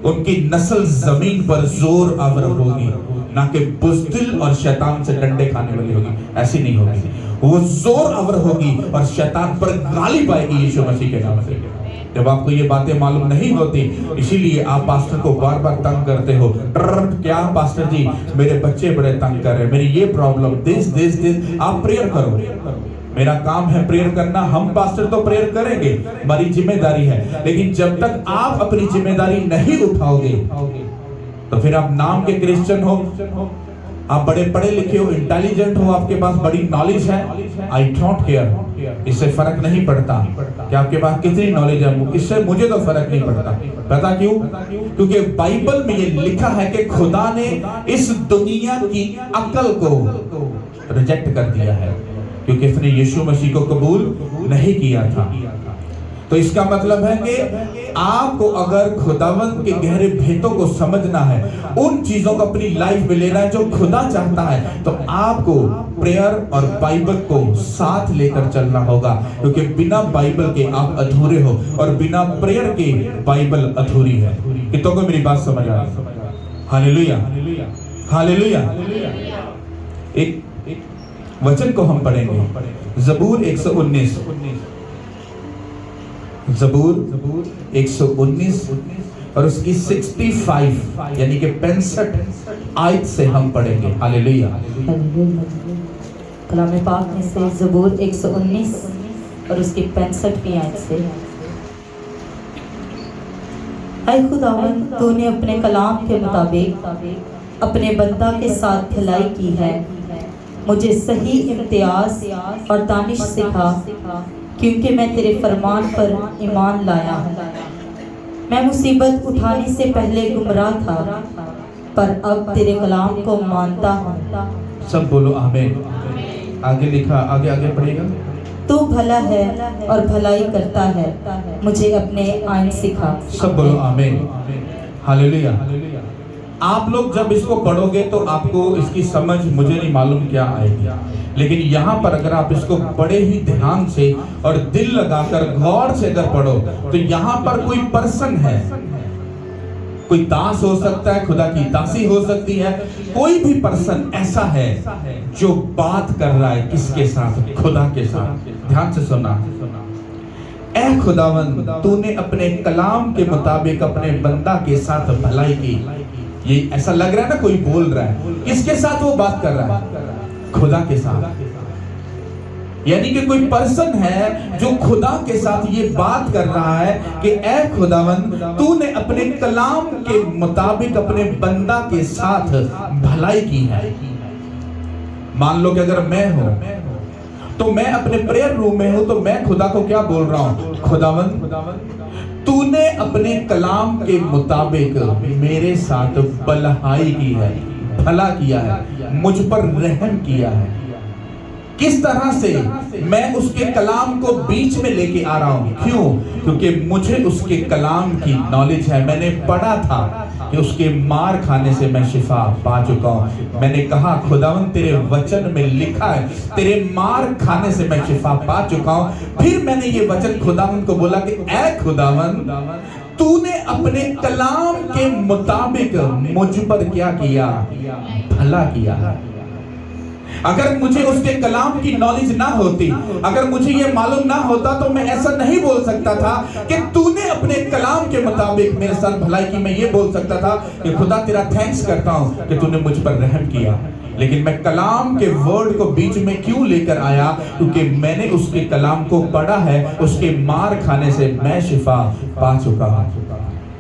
S4: उनकी नस्ल जमीन पर जोर आवर होगी, ना कि बुज़दिल और शैतान से डंडे खाने वाली होगी। ऐसी नहीं होगी, वो जोर आवर होगी और शैतान पर गाली पाएगी यीशु मसीह के नाम से। जब आपको ये बातें मालूम नहीं होती, इसीलिए आप पास्टर को बार बार तंग करते हो। क्या पास्टर जी, मेरे बच्चे बड़े तंग कर रहे हैं, मेरी ये प्रॉब्लम, दिस। आप प्रेयर करो, मेरा काम है प्रेयर करना। हम पास्टर तो प्रेयर करेंगे, हमारी जिम्मेदारी है, लेकिन जब तक आप अपनी जिम्मेदारी नहीं उठाओगे तो फिर आप नाम के क्रिश्चियन हो, आप बड़े पढ़े लिखे हो, इंटेलिजेंट हो, आपके पास बड़ी नॉलेज है, आई डोंट केयर, इससे फर्क नहीं पड़ता कि आपके पास कितनी नॉलेज है, इससे मुझे तो फर्क नहीं पड़ता। पता क्यों? क्योंकि बाइबल में ये लिखा है कि खुदा ने इस दुनिया की अक्ल को रिजेक्ट कर दिया है, क्योंकि इसने यीशु मसीह को कबूल नहीं किया था। तो इसका मतलब है कि आपको अगर खुदावंत के गहरे भेदों को समझना है, उन चीजों को अपनी लाइफ में लेना है जो खुदा चाहता है, तो आपको प्रेयर और बाइबल को साथ लेकर चलना होगा, क्योंकि बिना बाइबल के आप अधूरे हो और बिना प्रेयर के बाइबल अधूरी है। कितनों को मेरी बात समझ आ रही? Hallelujah, hallelujah. एक वचन को हम पढ़ेंगे, ज़बूर 119, ज़बूर 119 और उसकी 65 यानी कि 65 आयत से हम पढ़ेंगे। हालेलुया।
S5: कलाम पाक में से ज़बूर 119 और उसकी 65वीं आयत से। ऐ खुदावन, तूने अपने कलाम के मुताबिक अपने बंदा के साथ भलाई की है, मुझे सही इम्तियाज और दानिश सिखा, क्योंकि मैं तेरे फरमान पर ईमान लाया हूँ। मैं मुसीबत उठाने से पहले गुमराह था, पर अब तेरे कलाम को मानता हूँ।
S4: सब बोलो आमीन। आगे लिखा, आगे पढ़ेगा।
S5: तू भला है और भलाई करता है, मुझे अपने आइन सिखा।
S4: सब बोलो आमीन। हालेलुया। आप लोग जब इसको पढ़ोगे तो आपको इसकी समझ, मुझे नहीं मालूम क्या आएगी, लेकिन यहाँ पर अगर आप इसको बड़े ही ध्यान से और दिल लगाकर गौर से अगर पढ़ो, तो यहाँ पर कोई पर्सन है, कोई दास हो सकता है, खुदा की दासी हो सकती है, कोई भी पर्सन ऐसा है जो बात कर रहा है किसके साथ? खुदा के साथ। ध्यान से सुनना। ऐ खुदावन, तूने अपने कलाम के मुताबिक अपने बंदा के साथ भलाई की। ये ऐसा लग रहा है ना कोई बोल रहा है, किसके साथ वो बात कर रहा है? खुदा के साथ। यानी कि कोई पर्सन है जो खुदा के साथ ये बात कर रहा है कि ऐ खुदावन, तूने अपने कलाम के मुताबिक अपने बंदा के साथ भलाई की है। मान लो कि अगर मैं हूं तो मैं अपने प्रेयर रूम में हूं, तो मैं खुदा को क्या बोल रहा हूं? खुदावन, तूने अपने कलाम के मुताबिक मेरे साथ भलाई की है, भला किया है, मुझ पर रहम किया है। किस तरह से? मैं उसके कलाम को बीच में लेके आ रहा हूं। क्यों? क्योंकि मुझे उसके कलाम की नॉलेज है। मैंने पढ़ा था कि उसके मार खाने से मैं शिफा पा चुका हूं। मैंने कहा खुदावन, तेरे वचन में लिखा है तेरे मार खाने से मैं शिफा पा चुका हूं। फिर मैंने ये वचन खुदावन को बोला कि ऐ खुदावन, तूने अपने कलाम के मुताबिक मुझ पर क्या किया? भला किया। अगर मुझे उसके कलाम की नॉलेज ना होती, अगर मुझे ये मालूम ना होता, तो मैं ऐसा नहीं बोल सकता था कि तूने अपने कलाम के मुताबिक मेरे साथ भलाई की। मैं ये बोल सकता था कि खुदा तेरा थैंक्स करता हूं कि तूने मुझ पर रहम किया। लेकिन मैं कलाम के वर्ड को बीच में क्यों लेकर आया? क्योंकि मैंने उसके कलाम को पढ़ा है, उसके मार खाने से मैं शिफा पा चुका हूं।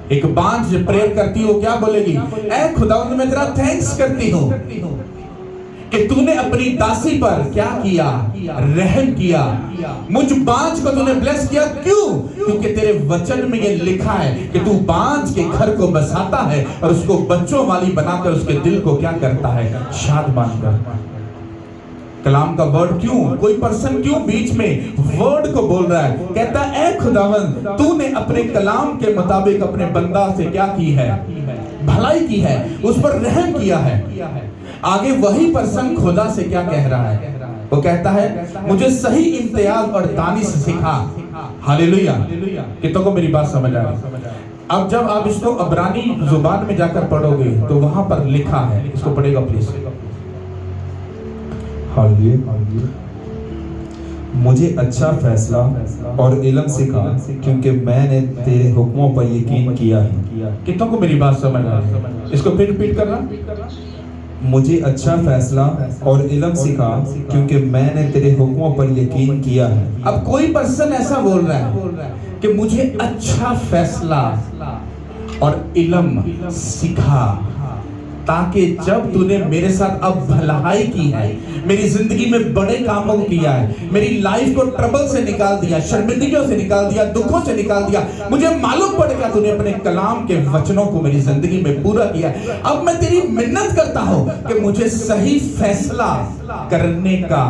S4: एक बांझ प्रेयर करती हो, क्या बोलेगी? ऐ खुदावंद, मैं तेरा थैंक्स करती हूं कि तूने अपनी दासी पर क्या किया? रहम किया। मुझ बांझ को तूने ब्लेस किया। क्यों? क्योंकि तेरे वचन में ये लिखा है कि तू बांझ के घर को बसाता है और उसको बच्चों वाली बनाकर उसके दिल को क्या करता है? शाद बांधकर। कलाम का वर्ड क्यों, कोई पर्सन क्यों बीच में वर्ड को बोल रहा है? कहता है, ऐ खुदावंद, तूने अपने कलाम के मुताबिक अपने बंदा से क्या की है? भलाई की है, उस पर रहम किया है। आगे वही पर्सन खुदा से क्या कह रहा है? वो कहता है, मुझे सही इम्तियाज और दानिश सिखा। हालेलुया। कितनों को मेरी बात समझ आ रही? अब जब आप इसको अब्रानी जुबान में जाकर पढ़ोगे तो वहां पर लिखा है, इसको पढ़ेगा प्लीज।
S6: हालेलुया। मुझे अच्छा फैसला और इल्म सिखा, क्योंकि मैंने तेरे हुक्मों पर यकीन किया है।
S4: कितनों को मेरी बात समझ आ रही है? इसको फिर रिपीट करना।
S6: मुझे अच्छा फैसला और इल्म सिखा, क्योंकि मैंने तेरे हुक्मों पर यकीन किया है।
S4: अब कोई पर्सन ऐसा बोल रहा है कि मुझे अच्छा फैसला और इल्म सिखा, ताकि जब तूने मेरे साथ अब भलाई की है, मेरी जिंदगी में बड़े कामों को किया है, मेरी लाइफ को ट्रबल से निकाल दिया, शर्मिंदगियों से निकाल दिया, दुखों से निकाल दिया, मुझे मालूम पड़ेगा तूने अपने कलाम के वचनों को मेरी जिंदगी में पूरा किया। अब मैं तेरी मिन्नत करता हूं कि मुझे सही फैसला करने का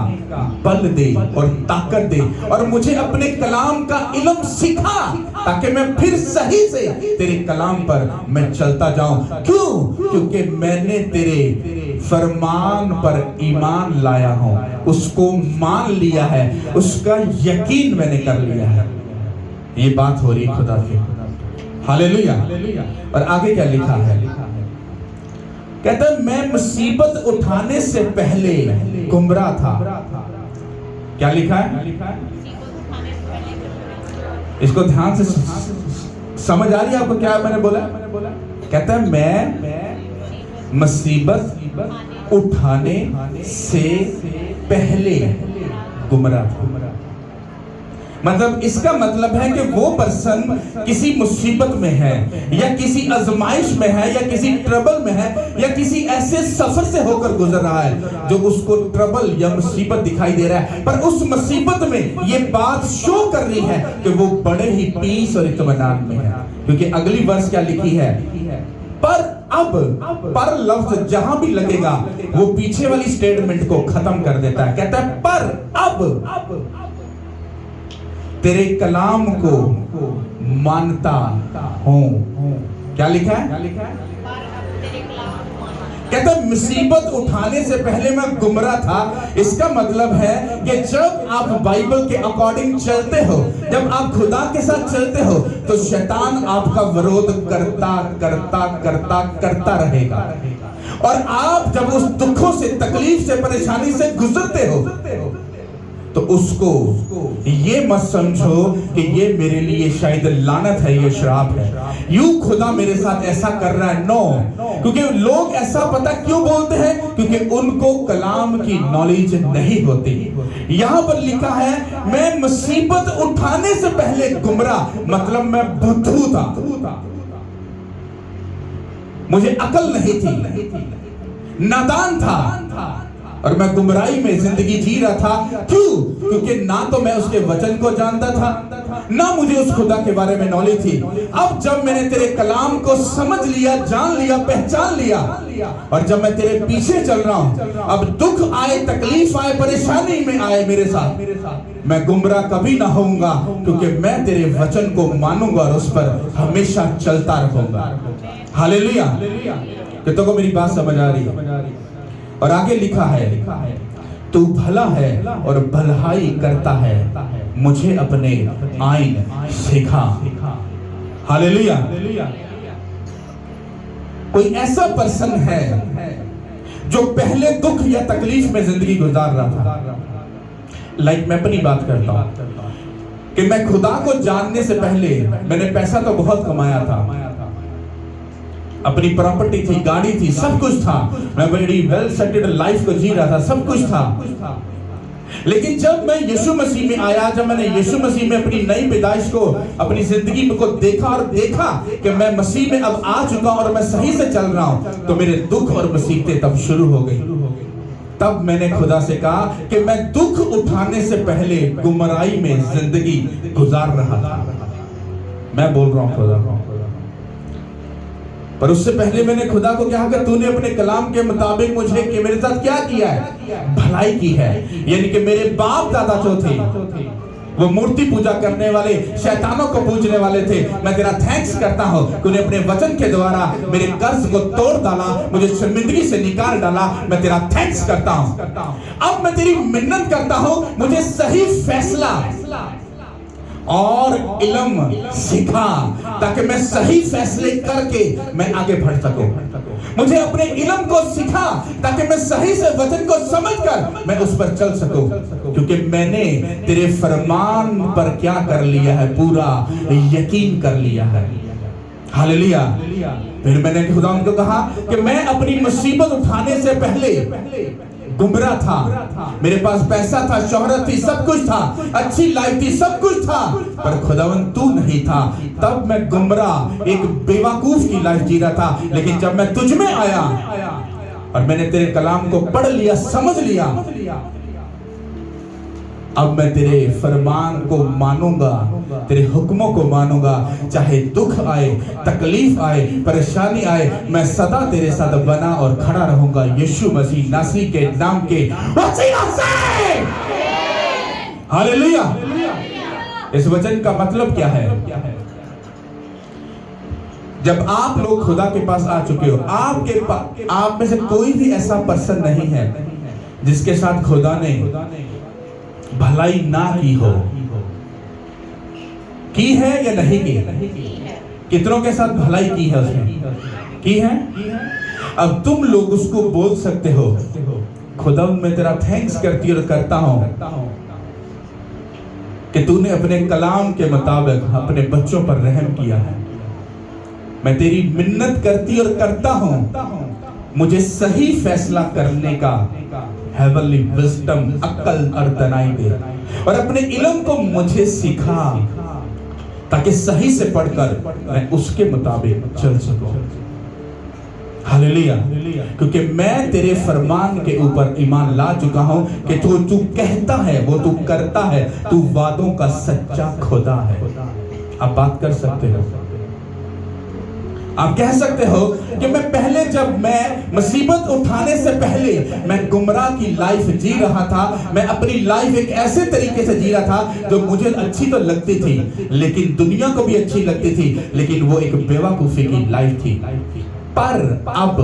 S4: बल दे और ताकत दे, और मुझे अपने कलाम का इल्म सिखा, ताकि मैं फिर सही से तेरे कलाम पर मैं चलता जाऊं। क्यों? क्योंकि मैंने तेरे फरमान पर ईमान लाया हूं, उसको मान लिया है, उसका यकीन मैंने कर लिया है। ये बात हो रही खुदा की। हालेलुया। और आगे क्या लिखा है? कहता है, मैं मुसीबत उठाने से पहले गुमराह था। क्या लिखा है? इसको ध्यान से समझ आ रही है आपको क्या मैंने बोला? कहता है, मैं मुसीबत उठाने से पहले गुमराह था। मतलब इसका मतलब है कि वो पर्सन किसी मुसीबत में है, या किसी आजमाइश में है, या किसी ट्रबल में है, या किसी ऐसे सफर से होकर गुजर रहा है जो उसको ट्रबल या मुसीबत दिखाई दे रहा है, पर उस मुसीबत में ये बात शो कर रही है कि वो बड़े ही पीस और इत्मीनान में है। क्योंकि अगली वर्ष क्या लिखी है? पर अब, पर लफ्ज जहां भी लगेगा वो पीछे वाली स्टेटमेंट को खत्म कर देता है। कहता है, पर अब तेरे कलाम को मानता हूं। क्या लिखा है? कहता है, मुसीबत उठाने से पहले मैं गुमराह था। इसका मतलब है कि जब आप बाइबल के अकॉर्डिंग चलते हो, जब आप खुदा के साथ चलते हो, तो शैतान आपका विरोध करता करता करता करता रहेगा। और आप जब उस दुखों से, तकलीफ से, परेशानी से गुजरते हो, तो उसको ये मत समझो कि ये मेरे लिए शायद लानत है, ये श्राप है, यूं खुदा मेरे साथ ऐसा कर रहा है। नो, क्योंकि लोग ऐसा पता क्यों बोलते हैं? क्योंकि उनको कलाम की नॉलेज नहीं होती। यहां पर लिखा है, मैं मुसीबत उठाने से पहले गुमराह, मतलब मैं बुद्धू था, मुझे अकल नहीं थी, नादान था, और मैं गुमराही में जिंदगी जी रहा था। क्यों? क्योंकि ना तो मैं उसके वचन को जानता था, ना मुझे उस खुदा के बारे में नॉलेज थी। अब जब मैंने तेरे कलाम को समझ लिया, जान लिया, पहचान लिया, और जब मैं तेरे पीछे चल रहा हूं, अब दुख आए, तकलीफ आए, परेशानी में आए मेरे साथ, मैं गुमराह कभी ना होऊंगा, क्योंकि मैं तेरे वचन को मानूंगा और उस पर हमेशा चलता रहूंगा। हालेलुया। कितनों को मेरी बात समझ आ रही है? और आगे लिखा है, तू भला है और भलाई करता है, मुझे अपने आईन सिखा। हालेलुया। कोई ऐसा पर्सन है जो पहले दुख या तकलीफ में जिंदगी गुजार रहा था। लाइक मैं अपनी बात करता हूं कि मैं खुदा को जानने से पहले मैंने पैसा तो बहुत कमाया था, अपनी प्रॉपर्टी थी, गाड़ी थी, सब कुछ था, मैं बड़ी वेल सेटल्ड लाइफ को जी रहा था, सब कुछ था। लेकिन जब मैं यीशु मसीह में आया, जब मैंने यीशु मसीह में अपनी नई पैदाइश को, अपनी जिंदगी में को देखा और देखा कि मैं मसीह में अब आ चुका और मैं सही से चल रहा हूं, तो मेरे दुख और मुसीबतें तब शुरू हो गई। तब मैंने खुदा से कहा कि मैं दुख उठाने से पहले गुमराही में जिंदगी गुजार रहा था। मैं बोल रहा हूं खुदा, पर उससे पहले मैंने खुदा को कहा कि तूने अपने कलाम के मुताबिक मुझे कि मेरे साथ क्या किया है, भलाई की है। यानी कि मेरे बाप दादा जो थे वो मूर्ति पूजा करने वाले, शैतानों को पूजने वाले थे, मैं तेरा थैंक्स करता हूं, तूने अपने वचन के द्वारा मेरे कर्ज को तोड़ डाला, मुझे शर्मिंदगी से निकाल डाला, मैं तेरा थैंक्स करता हूं। अब मैं तेरी मिन्नत करता हूं, मुझे सही फैसला और इल्म सिखा, ताकि मैं सही फैसले करके मैं आगे बढ़ सकूं। मुझे अपने इल्म को सिखा ताकि मैं सही से वचन को समझकर मैं उस पर चल सकूं, क्योंकि मैंने तेरे फरमान पर क्या कर लिया है, पूरा यकीन कर लिया है। हालेलुया। फिर मैंने खुदा उनको कहा कि मैं अपनी मुसीबत उठाने से पहले गुमराह था, मेरे पास पैसा था, शोहरत थी, सब कुछ था, अच्छी लाइफ थी, सब कुछ था, पर खुदावन तू नहीं था। तब मैं गुमराह एक बेवकूफ की लाइफ जी रहा था। लेकिन जब मैं तुझ में आया और मैंने तेरे कलाम को पढ़ लिया, समझ लिया, अब मैं तेरे फरमान को मानूंगा, तेरे हुक्मों को मानूंगा। चाहे दुख आए, तकलीफ आए, परेशानी आए, मैं सदा तेरे साथ बना और खड़ा रहूंगा, यीशु मसीह नासरी के नाम के वसीला से। हालेलुया। इस वचन का मतलब क्या है? जब आप लोग खुदा के पास आ चुके हो, आप में से कोई भी ऐसा पर्सन नहीं है जिसके साथ खुदा ने भलाई ना की हो। की है या नहीं की? कितनों के साथ भलाई की है उसने? की है। अब तुम लोग उसको बोल सकते हो, खुदा मैं तेरा थैंक्स करती और करता हूं कि तूने अपने कलाम के मुताबिक अपने बच्चों पर रहम किया है। मैं तेरी मिन्नत करती और करता हूं, मुझे सही फैसला करने का हेवनली विजडम, अक्ल और दनाई दे, और अपने इल्म को मुझे सिखा ताकि सही से पढ़कर मैं उसके मुताबिक चल सकूं। हालेलुया। क्योंकि मैं तेरे फरमान के ऊपर ईमान ला चुका हूं कि तू कहता है वो तू करता है, तू वादों का सच्चा खुदा है। आप बात कर सकते हो, आप कह सकते हो कि मैं पहले, जब मैं मुसीबत उठाने से पहले मैं गुमराह की लाइफ जी रहा था, मैं अपनी लाइफ एक ऐसे तरीके से जी रहा था जो मुझे अच्छी तो लगती थी, लेकिन दुनिया को भी अच्छी लगती थी, लेकिन वो एक बेवकूफी की लाइफ थी। पर अब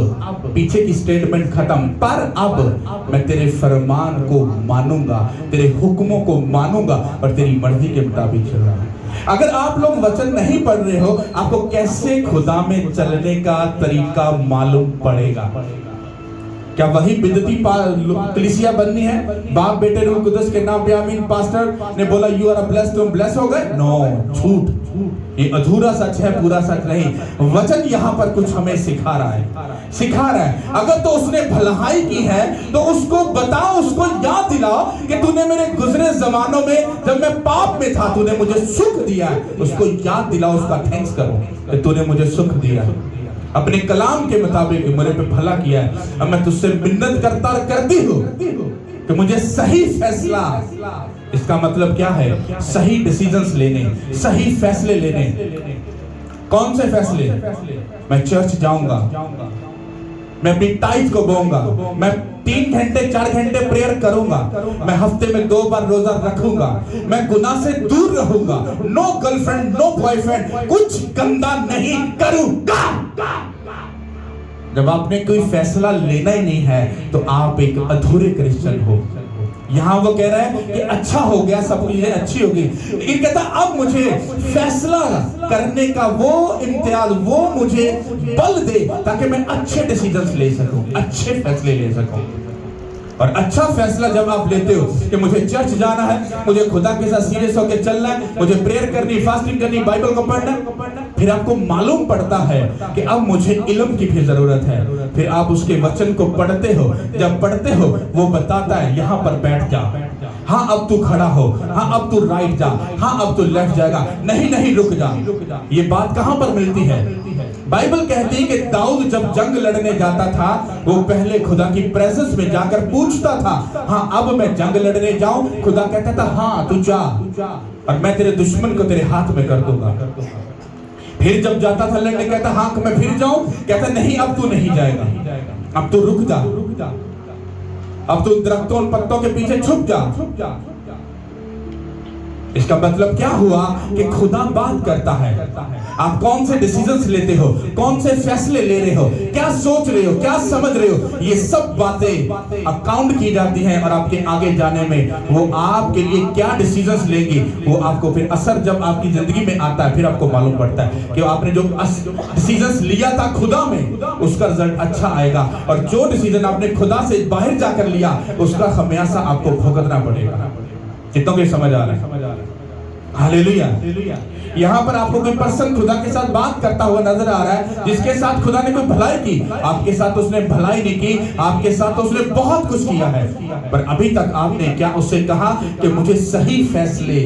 S4: पीछे की स्टेटमेंट खत्म, पर अब मैं तेरे फरमान को मानूंगा, तेरे हुक्मों को मानूंगा और तेरी मर्जी के मुताबिक चल रहा हूं। अगर आप लोग वचन नहीं पढ़ रहे हो, आपको कैसे खुदा में चलने का तरीका मालूम पड़ेगा? क्या वही बिदती कलीसिया बननी है? बाप बेटे रूह कुदस के नाम पे आमीन। पास्टर ने बोला यू आर ब्लेस्ड, तुम ब्लेस हो गए? नो, झूठ। ये अधूरा सच है, पूरा सच नहीं। वचन यहाँ पर कुछ हमें सिखा रहा है। अगर तो उसने भलाई की है तो उसको बताओ, उसको याद दिलाओ कि तूने मेरे गुजरे जमानों में जब मैं पाप में था तूने मुझे सुख दिया है। उसको याद दिलाओ, उसका थैंक्स करो कि तूने मुझे सुख दिया है, अपने कलाम के मुताबिक मेरे पे भला किया है। अब मैं तुझसे मिन्नत करती हूँ कि मुझे सही फैसला, इसका मतलब क्या है? सही डिसीजंस लेने, सही फैसले लेने। कौन से फैसले? मैं चर्च जाऊंगा, मैं अपनी टाइट को बोऊंगा, मैं 3 घंटे 4 घंटे प्रेयर करूंगा, मैं हफ्ते में 2 बार रोजा रखूंगा, मैं गुनाह से दूर रहूंगा, नो गर्लफ्रेंड, नो बॉयफ्रेंड, कुछ गंदा नहीं करूंगा। जब आपने कोई फैसला लेना ही नहीं है तो आप एक अधूरे क्रिश्चियन हो। यहाँ वो कह रहा है कि अच्छा हो गया, सब चीजें अच्छी हो गई, लेकिन कहता अब मुझे फैसला करने का वो इम्तियाज, वो मुझे बल दे ताकि मैं अच्छे डिसीजंस ले सकूं, अच्छे फैसले ले सकूं। और अच्छा फैसला जब आप लेते हो कि मुझे चर्च जाना है, मुझे खुदा के साथ सीरियस होकर चलना है, मुझे प्रेयर करनी, फास्टिंग करनी, बाइबल को पढ़ना, फिर आपको मालूम पड़ता है कि अब मुझे इल्म की भी जरूरत है। फिर आप उसके वचन को पढ़ते हो, जब पढ़ते हो वो बताता है यहाँ पर बैठ जा, हाँ अब तू खड़ा हो, हाँ अब तू राइट जा, हाँ अब तू लेफ्ट जाएगा, नहीं नहीं रुक जा। ये बात कहां पर मिलती है? बाइबल कहती है कि दाऊद जब जंग लड़ने जाता था, वो पहले खुदा की प्रेजेंस में जाकर पूछता था, हाँ अब मैं जंग लड़ने जाऊं? खुदा कहता था हाँ तू जा, और मैं तेरे दुश्मन को तेरे हाथ में कर दूंगा। फिर जब जाता था लड़ने, कहता हाँ मैं फिर जाऊं? कहता नहीं अब तू नहीं जाएगा, अब तू रुक जा, अब तू दरख्तों और पत्तों के पीछे छुप जा। इसका मतलब क्या हुआ कि खुदा बात करता है। आप कौन से डिसीजंस लेते हो, कौन से फैसले ले रहे हो, क्या सोच रहे हो, क्या समझ रहे हो, ये सब बातें अकाउंट की जाती हैं, और आपके आगे जाने में वो आपके लिए क्या डिसीजंस लेंगे, वो आपको फिर असर जब आपकी जिंदगी में आता है, फिर आपको मालूम पड़ता है कि आपने जो डिसीजंस लिया था खुदा में, उसका रिजल्ट अच्छा आएगा, और जो डिसीजन आपने खुदा से बाहर जाकर लिया, उसका खमियाजा आपको भुगतना पड़ेगा। कितनों के समझ आ रहा है? हालेलुया। यहाँ पर आपको कोई पर्सन खुदा के साथ बात करता हुआ नजर आ रहा है, जिसके साथ खुदा ने कोई भलाई की, आपके साथ उसने भलाई नहीं की, आपके साथ उसने बहुत कुछ किया है, पर अभी तक आपने क्या उससे कहा कि मुझे सही फैसले,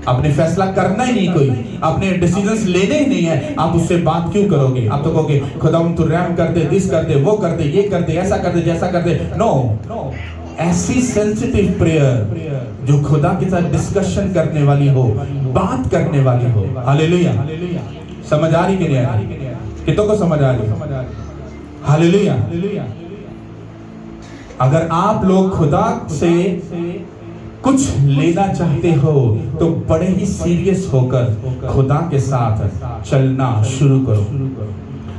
S4: आपने फैसला करना ही नहीं, कोई आपने डिसीजंस लेने ही नहीं है, आप उससे बात क्यों करोगे? आप तो कहोगे खुदा तू रहम कर दे, दिस कर दे, वो कर दे, ये कर दे, ऐसा कर दे, जैसा कर दे। नो, ऐसी सेंसिटिव प्रेयर जो खुदा के साथ डिस्कशन करने वाली हो, बात करने वाली हो। हालेलुया। समझ आ रही कि नहीं आ रही? कितनों को समझ आ रही? हालेलुया। अगर आप लोग खुदा से कुछ लेना चाहते हो तो बड़े ही सीरियस होकर खुदा के साथ चलना शुरू करो।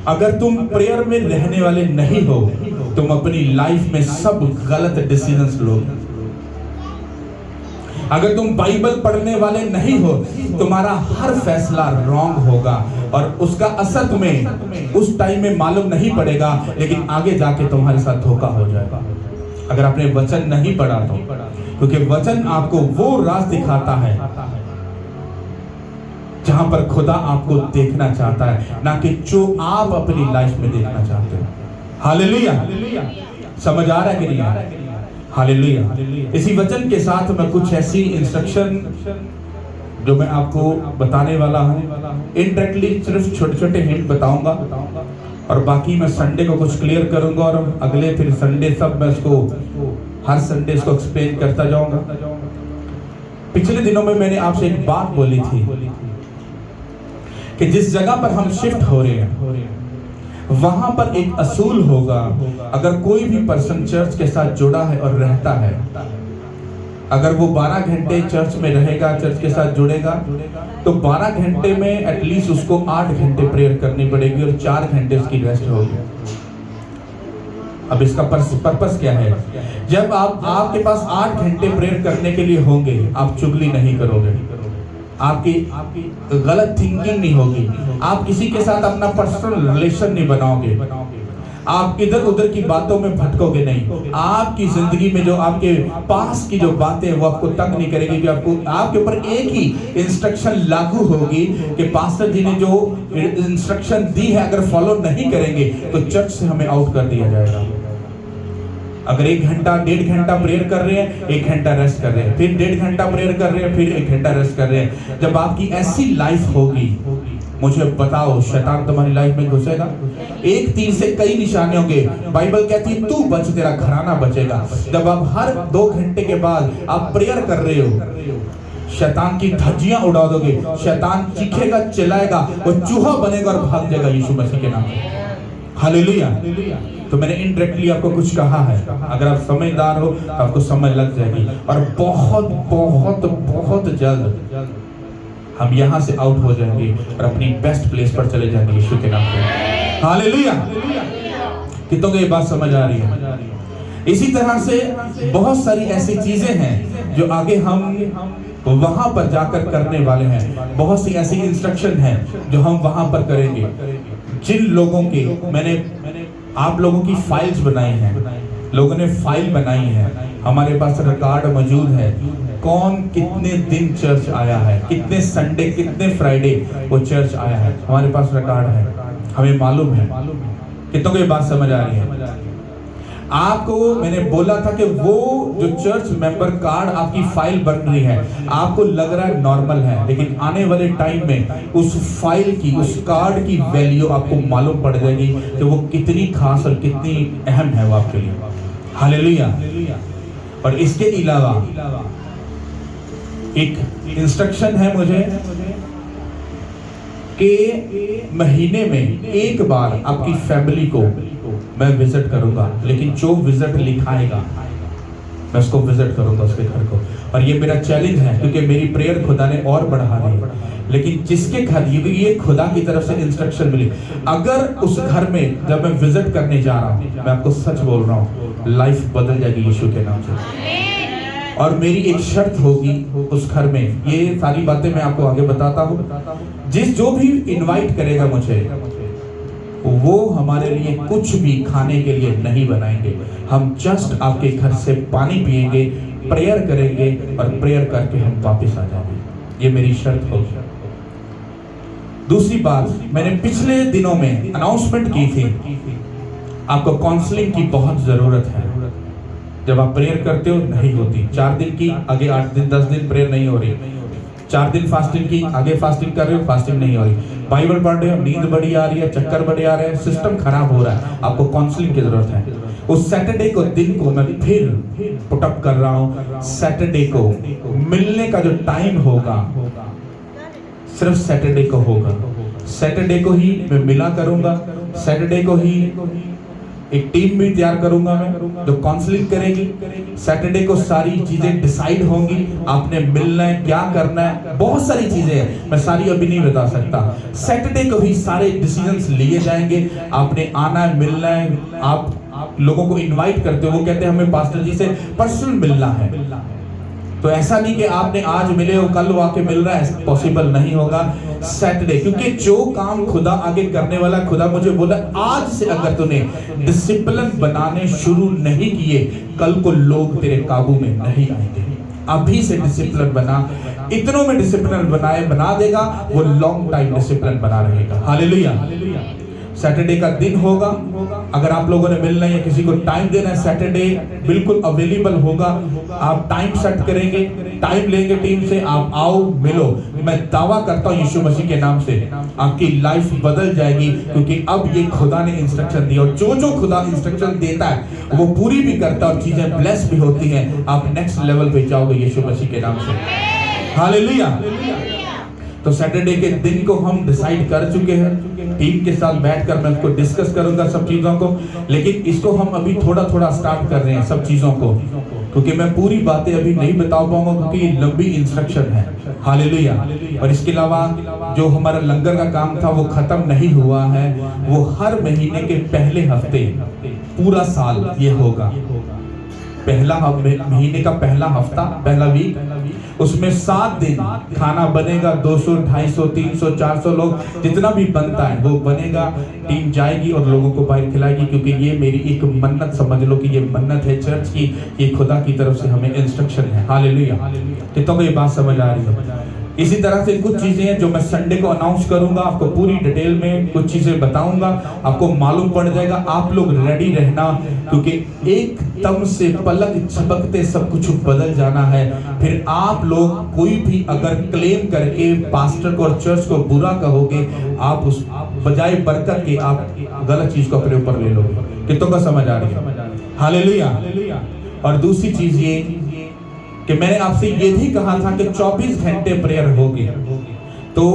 S4: अगर तुम प्रेयर में रहने वाले नहीं हो, तुम अपनी लाइफ में सब गलत डिसीजंस लोगे। अगर तुम बाइबल पढ़ने वाले नहीं हो, तुम्हारा हर फैसला रॉन्ग होगा, और उसका असर तुम्हें उस टाइम में मालूम नहीं पड़ेगा, लेकिन आगे जाके तुम्हारे साथ धोखा हो जाएगा। अगर आपने वचन नहीं पढ़ा तो, क्योंकि वचन आपको वो राज दिखाता है जहां पर खुदा आपको देखना चाहता है, ना कि जो आप अपनी लाइफ में देखना चाहते हो। हालेलुया। समझ आ रहा है कि नहीं आ रहा है? हालेलुया। इसी वचन के साथ मैं कुछ ऐसी इंस्ट्रक्शन जो मैं आपको बताने वाला हूं, इनडायरेक्टली सिर्फ छोटे छोटे हिंट बताऊंगा, और बाकी मैं संडे को कुछ क्लियर करूंगा, और अगले फिर संडे सब मैं इसको हर संडे इसको एक्सप्लेन करता जाऊंगा। पिछले दिनों में मैंने आपसे एक बात बोली थी कि जिस जगह पर हम शिफ्ट हो रहे हैं वहां पर एक असूल होगा। अगर कोई भी पर्सन चर्च के साथ जुड़ा है और रहता है, अगर वो 12 घंटे चर्च में रहेगा, चर्च के साथ जुड़ेगा, तो 12 घंटे में एटलीस्ट उसको 8 घंटे प्रेयर करनी पड़ेगी और 4 घंटे उसकी रेस्ट होगी। अब इसका पर्पस क्या है? जब आपके पास 8 घंटे प्रेयर करने के लिए होंगे, आप चुगली नहीं करोगे, आपकी गलत थिंकिंग नहीं होगी, आप किसी के साथ अपना पर्सनल रिलेशन नहीं बनाओगे, आप इधर उधर की बातों में भटकोगे नहीं, आपकी जिंदगी में जो आपके पास की जो बातें वो आपको तंग नहीं करेगी, कि आपके ऊपर एक ही इंस्ट्रक्शन लागू होगी कि पास्टर जी ने जो इंस्ट्रक्शन दी है अगर फॉलो नहीं करेंगे तो चर्च से हमें आउट कर दिया जाएगा। अगर 1 घंटा 1.5 घंटा प्रेयर कर रहे हैं, 1 घंटा रेस्ट कर रहे हैं, फिर 1.5 घंटा प्रेयर कर रहे हैं, फिर 1 घंटा रेस्ट कर रहे हैं, जब आपकी ऐसी लाइफ होगी, मुझे बताओ शैतान तुम्हारी लाइफ में घुसेगा? एक तीर से कई निशाने होंगे। बाइबल कहती है तू बच, तेरा घराना बचेगा। जब आप हर 2 घंटे के बाद आप प्रेयर कर रहे हो, शैतान की धज्जियां उड़ा दोगे, शैतान चीखेगा, चिल्लाएगा, वो चूहा बनेगा और भाग जाएगा यीशु मसीह के नाम पे। हालेलुया। तो मैंने इनडायरेक्टली आपको कुछ कहा है, अगर आप समझदार हो तो आपको समझ लग जाएगी, और बहुत बहुत बहुत जल्द हम यहाँ से आउट हो जाएंगे और अपनी बेस्ट प्लेस पर चले जाएंगे यीशु के नाम पे। हालेलुया। कितनों को ये बात समझ आ रही है? इसी तरह से बहुत सारी ऐसी चीजें हैं जो आगे हम वहां पर जाकर करने वाले हैं। बहुत सी ऐसी इंस्ट्रक्शन हैं जो हम वहां पर करेंगे। जिन लोगों के मैंने आप लोगों की फाइल्स बनाई हैं, लोगों ने फाइल बनाई है, हमारे पास रिकॉर्ड मौजूद है, कौन कितने दिन चर्च आया है, कितने संडे कितने फ्राइडे वो चर्च आया है, हमारे पास रिकॉर्ड है, हमें मालूम है। कितनों को ये बात समझ आ रही है? आपको मैंने बोला था कि वो जो चर्च मेंबर कार्ड आपकी फाइल बन रही है, आपको लग रहा है नॉर्मल है, लेकिन आने वाले टाइम में उस फाइल की, उस कार्ड की वैल्यू आपको मालूम पड़ जाएगी कि वो कितनी खास और कितनी अहम है वो आपके लिए। हालेलुया। और इसके अलावा एक इंस्ट्रक्शन है मुझे कि महीने में एक बार आपकी फैमिली को मैं विजिट करूंगा, लेकिन जो विजिट लिखाएगा मैं उसको विजिट करूंगा, उसके घर को। और ये मेरा चैलेंज है, क्योंकि मेरी प्रेयर खुदा ने और बढ़ा दी है। लेकिन जिसके घर ये खुदा की तरफ से इंस्ट्रक्शन मिली, अगर उस घर में जब मैं विजिट करने जा रहा हूं, मैं आपको सच बोल रहा हूं, लाइफ बदल जाएगी यीशु के नाम से। और मेरी एक शर्त होगी उस घर में, ये सारी बातें मैं आपको आगे बताता हूं। जो भी इनवाइट करेगा मुझे, वो हमारे लिए कुछ भी खाने के लिए नहीं बनाएंगे, हम जस्ट आपके घर से पानी पिएंगे, प्रेयर करेंगे और प्रेयर करके हम वापस आ जाएंगे। ये मेरी शर्त होगी। दूसरी बात, मैंने पिछले दिनों में अनाउंसमेंट की थी, आपको काउंसलिंग की बहुत जरूरत है। जब आप प्रेयर करते हो नहीं होती, 4 दिन की आगे 8 दिन 10 दिन प्रेयर नहीं हो रही, 4 दिन फास्टिंग की आगे फास्टिंग कर रहे हो, फास्टिंग नहीं हो रही, बाइबल पढ़ रहे हो, नींद बड़ी आ रही है, चक्कर बड़े आ रहे हैं, सिस्टम खराब हो रहा है, आपको काउंसलिंग की जरूरत है। उस सैटरडे को दिन को मैं फिर पुटअप कर रहा हूँ। सैटरडे को मिलने का जो टाइम होगा सिर्फ सैटरडे को होगा। सैटरडे को ही मैं मिला करूंगा, सैटरडे को ही एक टीम भी तैयार करूंगा मैं जो काउंसलिंग करेगी। सैटरडे को सारी चीजें डिसाइड होंगी, आपने मिलना है, क्या करना है, बहुत सारी चीजें हैं, मैं सारी अभी नहीं बता सकता। सैटरडे को ही सारे डिसीजंस लिए जाएंगे, आपने आना है, मिलना है। आप लोगों को इनवाइट करते हो, वो कहते हैं हमें पास्टर जी से पर्सनल मिलना है, तो ऐसा नहीं कि आपने आज मिले हो कल वो आके मिल रहा है, पॉसिबल नहीं होगा। सैटरडे, क्योंकि जो काम खुदा आगे करने वाला, खुदा मुझे बोला आज से अगर तूने डिसिप्लिन बनाने शुरू नहीं किए, कल को लोग तेरे काबू में नहीं आएंगे। अभी से डिसिप्लिन बना, इतनों में डिसिप्लिन बना देगा, वो लॉन्ग टाइम डिसिप्लिन बना रहेगा। हालेलुया। सैटरडे का दिन होगा, अगर आप लोगों ने मिलना है या किसी को टाइम देना है, सैटरडे बिल्कुल अवेलेबल होगा। आप टाइम सेट करेंगे, टाइम लेंगे टीम से, आप आओ मिलो। मैं दावा करता हूँ यीशु मसीह के नाम से आपकी लाइफ बदल जाएगी, क्योंकि अब ये खुदा ने इंस्ट्रक्शन दिया, और जो खुदा इंस्ट्रक्शन देता है वो पूरी भी करता है और चीजें ब्लेस भी होती हैं। आप नेक्स्ट लेवल पे जाओगे यीशु मसीह के नाम से। हालेलुया। तो सैटरडे के दिन को हम डिसाइड कर चुके हैं, टीम के साथ बैठकर मैं उसको डिस्कस करूंगा सब चीजों को, लेकिन इसको हम अभी थोड़ा थोड़ा स्टार्ट कर रहे हैं सब चीजों को, क्योंकि मैं पूरी बातें अभी नहीं बता पाऊंगा, क्योंकि ये लंबी इंस्ट्रक्शन है। हालेलुया। और इसके अलावा जो हमारा लंगर का काम था वो खत्म नहीं हुआ है, वो हर महीने के पहले हफ्ते पूरा साल ये होगा। पहला महीने का पहला हफ्ता, पहला वीक, उसमें 7 दिन खाना बनेगा। 200, 250, 300, 400 लोग जितना भी बनता है वो बनेगा। टीम जाएगी और लोगों को बाहर खिलाएगी, क्योंकि ये मेरी एक मन्नत, समझ लो कि ये मन्नत है चर्च की, ये खुदा की तरफ से हमें इंस्ट्रक्शन है। हालेलुया। कितनों को ये बात समझ आ रही है? इसी तरह से कुछ चीजें हैं जो मैं संडे को अनाउंस करूंगा, आपको पूरी डिटेल में कुछ चीजें बताऊंगा, आपको मालूम पड़ जाएगा। आप लोग रेडी रहना, क्योंकि एकदम से पलक झपकते सब कुछ बदल जाना है। फिर आप लोग कोई भी अगर क्लेम करके पास्टर को और चर्च को बुरा कहोगे, आप उस बजाय बरकत के आप गलत चीज को अपने ऊपर ले लोगे। कितनों का समझ आ रही है? हालेलुया। और दूसरी चीज ये कि मैंने आपसे ये भी कहा था कि 24 घंटे प्रेयर होगी, तो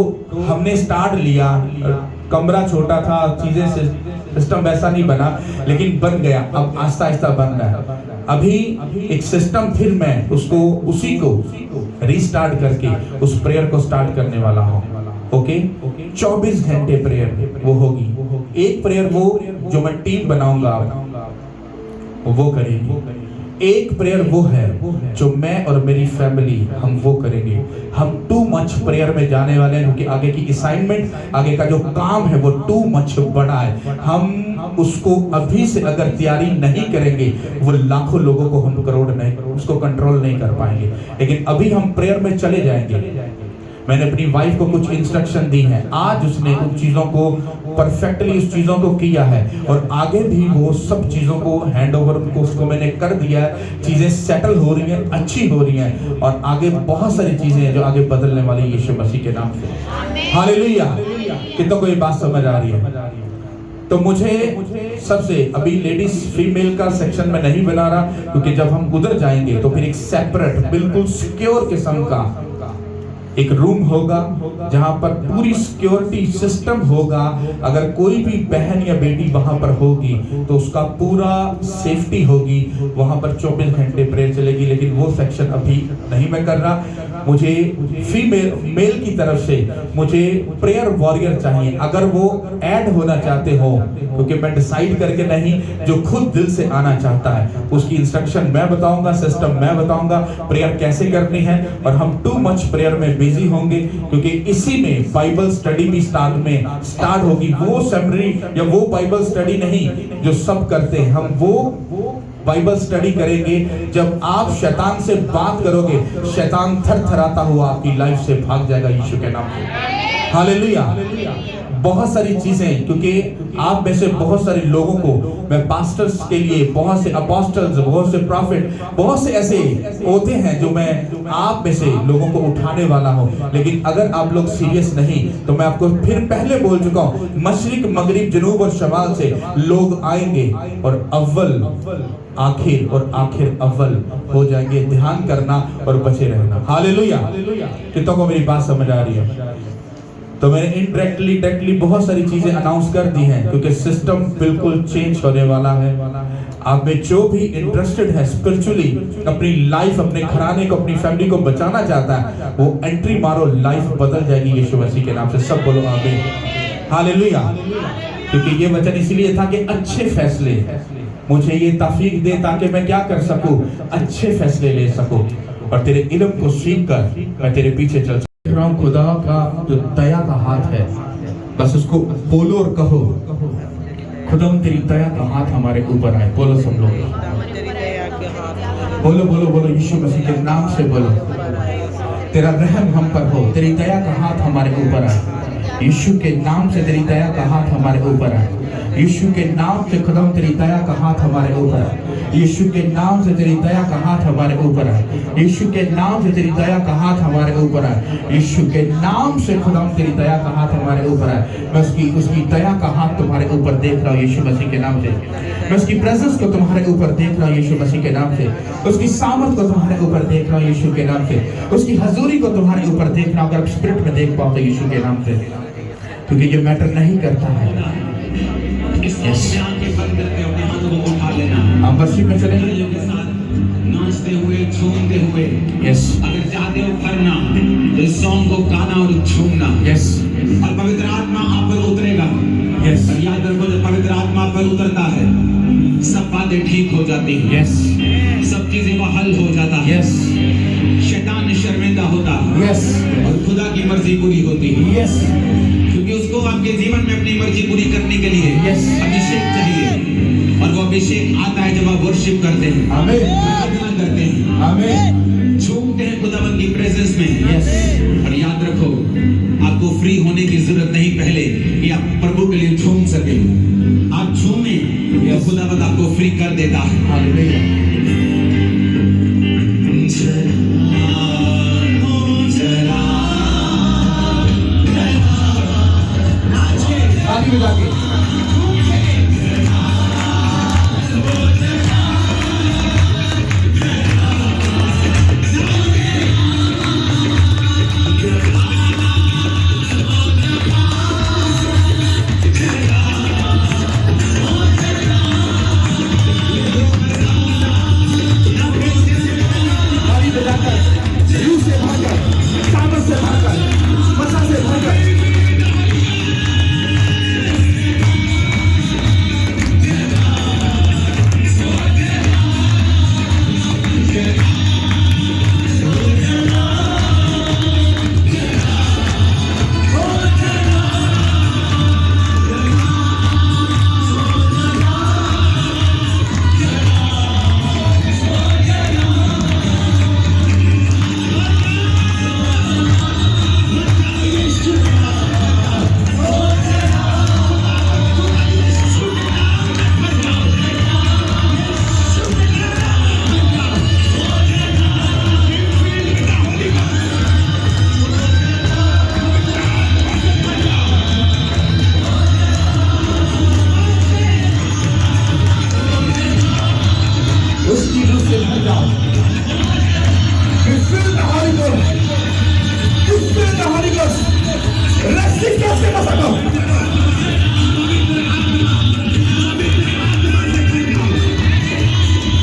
S4: हमने स्टार्ट लिया। कमरा छोटा था, चीजें सिस्टम वैसा नहीं बना, लेकिन बन गया। अब आहिस्ता आहिस्ता बन रहा है। अभी एक सिस्टम फिर मैं उसी को रीस्टार्ट करके उस प्रेयर को स्टार्ट करने वाला हूँ। ओके, 24 घंटे प्रेयर वो होगी। एक प्रेयर वो जो मैं टीम बनाऊंगा, वो करेंगे। एक प्रेयर वो है जो मैं और मेरी फैमिली हम वो करेंगे। हम टू मच प्रेयर में जाने वाले हैं क्योंकि आगे की असाइनमेंट, आगे का जो काम है वो टू मच बड़ा है। हम उसको अभी से अगर तैयारी नहीं करेंगे, वो लाखों लोगों को हम करोड़ नहीं, उसको कंट्रोल नहीं कर पाएंगे। लेकिन अभी हम प्रेयर में चले जाएंगे। मैंने अपनी वाइफ को कुछ इंस्ट्रक्शन दी हैं, आज उसने उन चीज़ों को परफेक्टली उस चीज़ों को किया है और आगे भी वो सब चीज़ों को हैंड ओवर उनको उसको मैंने कर दिया है। चीज़ें सेटल हो रही हैं, अच्छी हो रही हैं और आगे बहुत सारी चीज़ें हैं जो आगे बदलने वाली यीशु मसीह के नाम से। हालेलुया। कितनों को ये बात समझ आ रही है? तो मुझे सबसे अभी लेडीज फीमेल का सेक्शन में नहीं बना रहा, क्योंकि जब हम उधर जाएंगे तो फिर एक सेपरेट बिल्कुल सिक्योर किस्म का एक रूम होगा जहां पर पूरी सिक्योरिटी सिस्टम होगा। अगर कोई भी बहन या बेटी वहां पर होगी तो उसका पूरा सेफ्टी होगी। वहां पर 24 घंटे प्रेयर चलेगी। लेकिन वो सेक्शन अभी नहीं मैं कर रहा। मुझे फीमेल मेल की तरफ से मुझे प्रेयर वॉरियर चाहिए। अगर वो ऐड होना चाहते हो, क्योंकि मैं डिसाइड करके नहीं, जो खुद दिल से आना चाहता है उसकी इंस्ट्रक्शन मैं बताऊंगा, सिस्टम मैं बताऊंगा, प्रेयर कैसे करनी है। और हम टू मच प्रेयर में बिजी होंगे क्योंकि इसी में बाइबल स्टडी भी स्टार्ट होगी। वो सेमिनरी या वो बाइबल स्टडी नहीं जो सब करते हैं, हम वो बाइबल स्टडी करेंगे। जब आप शैतान से बात करोगे, शैतान थरथराता हुआ आपकी लाइफ से भाग जाएगा यीशु के नाम से। हालेलुया। बहुत सारी चीजें, क्योंकि आप में से बहुत सारे लोगों को मैं पास्टर्स के लिए, बहुत से अपोस्टल्स, बहुत से प्रॉफिट, बहुत से ऐसे होते हैं जो मैं आप में से लोगों को उठाने वाला हूं। लेकिन अगर आप लोग सीरियस नहीं तो मैं आपको फिर पहले बोल चुका हूं, मशरिक मगरिब जनूब और शमाल से लोग आएंगे और अव्वल आखिर और आखिर अव्वल हो जाएंगे। ध्यान करना और बचे रहना। हालेलुया। कितनों को मेरी बात समझ आ रही है? तो मैंने इनडायरेक्टली डायरेक्टली बहुत सारी चीजें अनाउंस कर दी हैं क्योंकि सिस्टम बिल्कुल चेंज होने वाला है। आप में जो भी इंटरेस्टेड है स्पिरिचुअली, अपनी लाइफ, अपने घराने को, अपनी फैमिली को बचाना चाहता है, वो एंट्री मारो, लाइफ बदल जाएगी यीशु मसीह के नाम से। सब बोलो आमीन। हालेलुया। क्योंकि ये वचन इसलिए था कि अच्छे फैसले मुझे ये तौफीक दे ताकि मैं क्या कर सकूं, अच्छे फैसले ले सकूं और तेरे इल्म को सीख कर मैं तेरे पीछे चल सकूं। खुदा का जो दया का हाथ है, बस उसको बोलो और कहो, खुदाम तेरी दया का हाथ हमारे ऊपर आए। बोलो सब लोग, बोलो बोलो बोलो, यीशु मसीह के नाम से बोलो, तेरा रहम हम पर हो, तेरी दया का हाथ हमारे ऊपर आए। यीशु के नाम से तेरी दया का हाथ हमारे ऊपर आए। यीशु के नाम से खुदाम तेरी दया का हाथ हमारे ऊपर आए। यीशु के नाम से तेरी दया का हाथ हमारे ऊपर आए। यीशु के नाम से तेरी दया का हाथ हमारे ऊपर आए। यीशु के नाम से खुदाम तेरी दया का हाथ हमारे ऊपर आए। मैं उसकी दया का हाथ तुम्हारे ऊपर देख रहा हूँ यीशु मसीह के नाम से। मैं उसकी प्रेजेंस को तुम्हारे ऊपर देख रहा हूँ यीशु मसीह के नाम से। उसकी सामर्थ को तुम्हारे ऊपर देख रहा हूँ यीशु के नाम से। उसकी हजूरी को तुम्हारे ऊपर देख रहा हूँ, अगर स्पिरिट में देख पाओ तो यीशु के नाम से, क्योंकि ये मैटर नहीं करता है। आप वर्शिप में चलेंगे,
S3: नाचते हुए, झूमते हुए।
S4: यस,
S3: अगर चाहते हो करना तो इस सॉन्ग को गाना और झूमना।
S4: यस,
S3: और पवित्र आत्मा आप पर उतरेगा।
S4: यस,
S3: और याद रखो, जब पवित्र आत्मा पर उतरता है सब बातें ठीक हो जाती हैं।
S4: यस,
S3: सब चीजें का हल हो जाता है।
S4: यस,
S3: शैतान शर्मिंदा होता है।
S4: यस,
S3: और खुदा की मर्जी पूरी होती है।
S4: यस,
S3: क्योंकि उसको आपके जीवन में अपनी मर्जी पूरी करने के लिए
S4: Yes.
S3: अभिषेक चाहिए। और वो अभिषेक आता है जब आप वर्शिप करते हैं,
S4: आमीन,
S3: आराधना करते हैं,
S4: आमीन,
S3: झूमते हैं खुदावंद की प्रेजेंस में।
S4: यस।
S3: और याद रखो, आपको फ्री होने की जरूरत नहीं पहले कि आप प्रभु के लिए झूम सके। आप झूमें तो खुदावंद आपको फ्री कर देता है।
S4: हालेलुया। ताली बजा के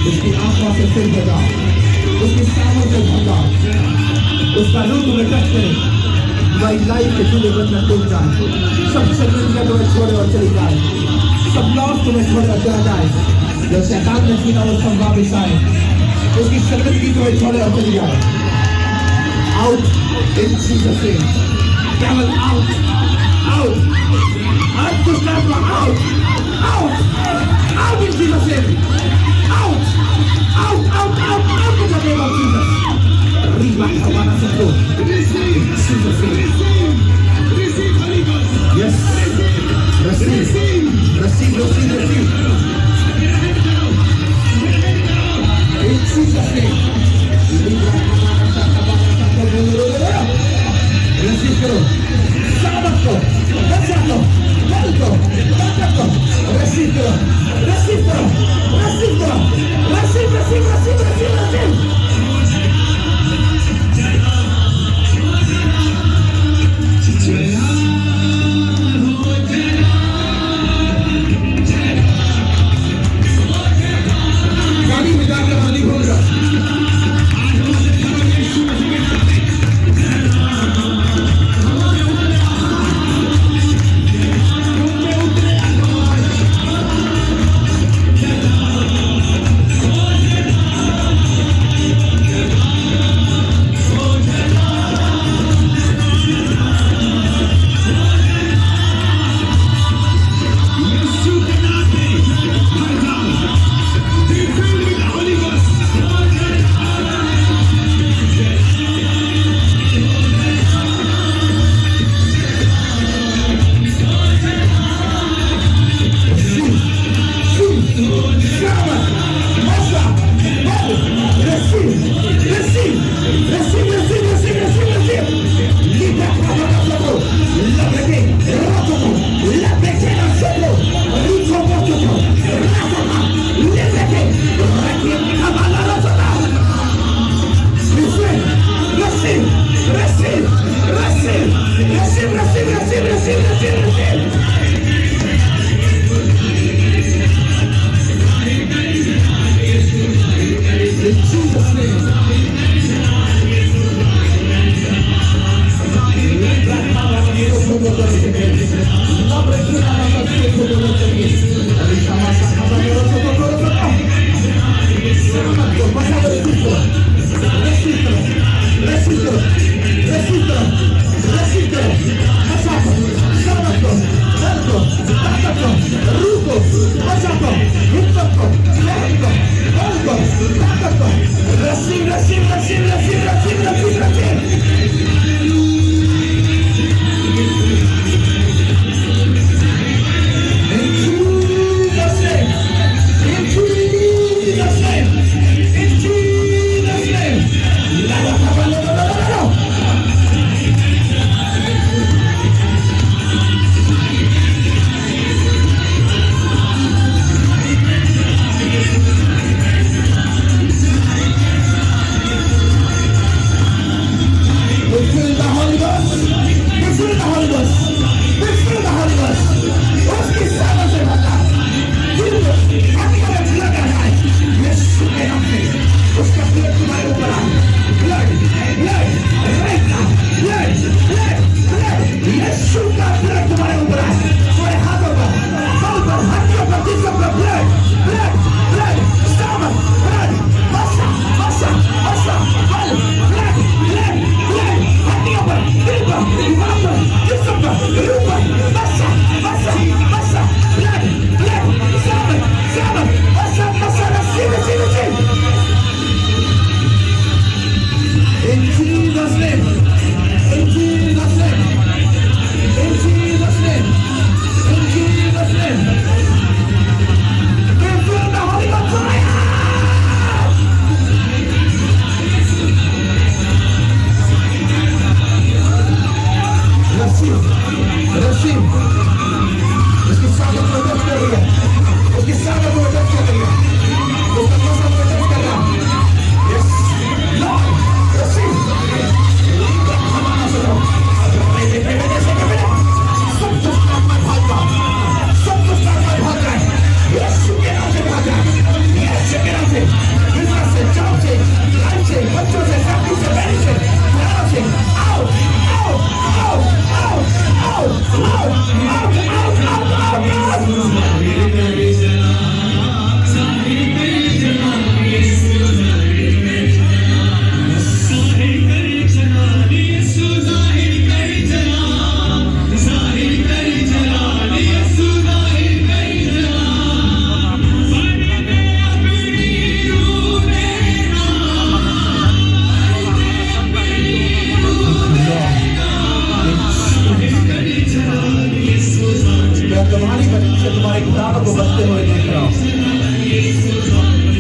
S1: उसकी आत्मा से फिर जगाओ, उसकी सामर्थ्य भगाओ, उसका रूप में टच करे, वही लाइफ के चूल्हे बंधन टूट जाए, सब शर्मिंदगियां तुम्हें छोड़े और चली जाए, सब लॉस तुम्हें छोड़े और चला जाए, जो शैतान ने छीना वो सब वापिस आए, उसकी शर्मिंदगी तुम्हें छोड़े और चली जाए। Out in Jesus' name. Devil out, out, out to stand for out, out, out in Jesus' name. Out, out, out, out, out in the name of Jesus. Riba Havana Sako. Jesus' name. Yes. Receive, receive, receive, receive. In Jesus' name. Receive करो, सामर्थ को, बचा लो, बल को, ताकत को, receive करो, receive करो, receive करो, receive, receive, receive, receive, receive. गाड़ी में जाकर बलि बोल रहा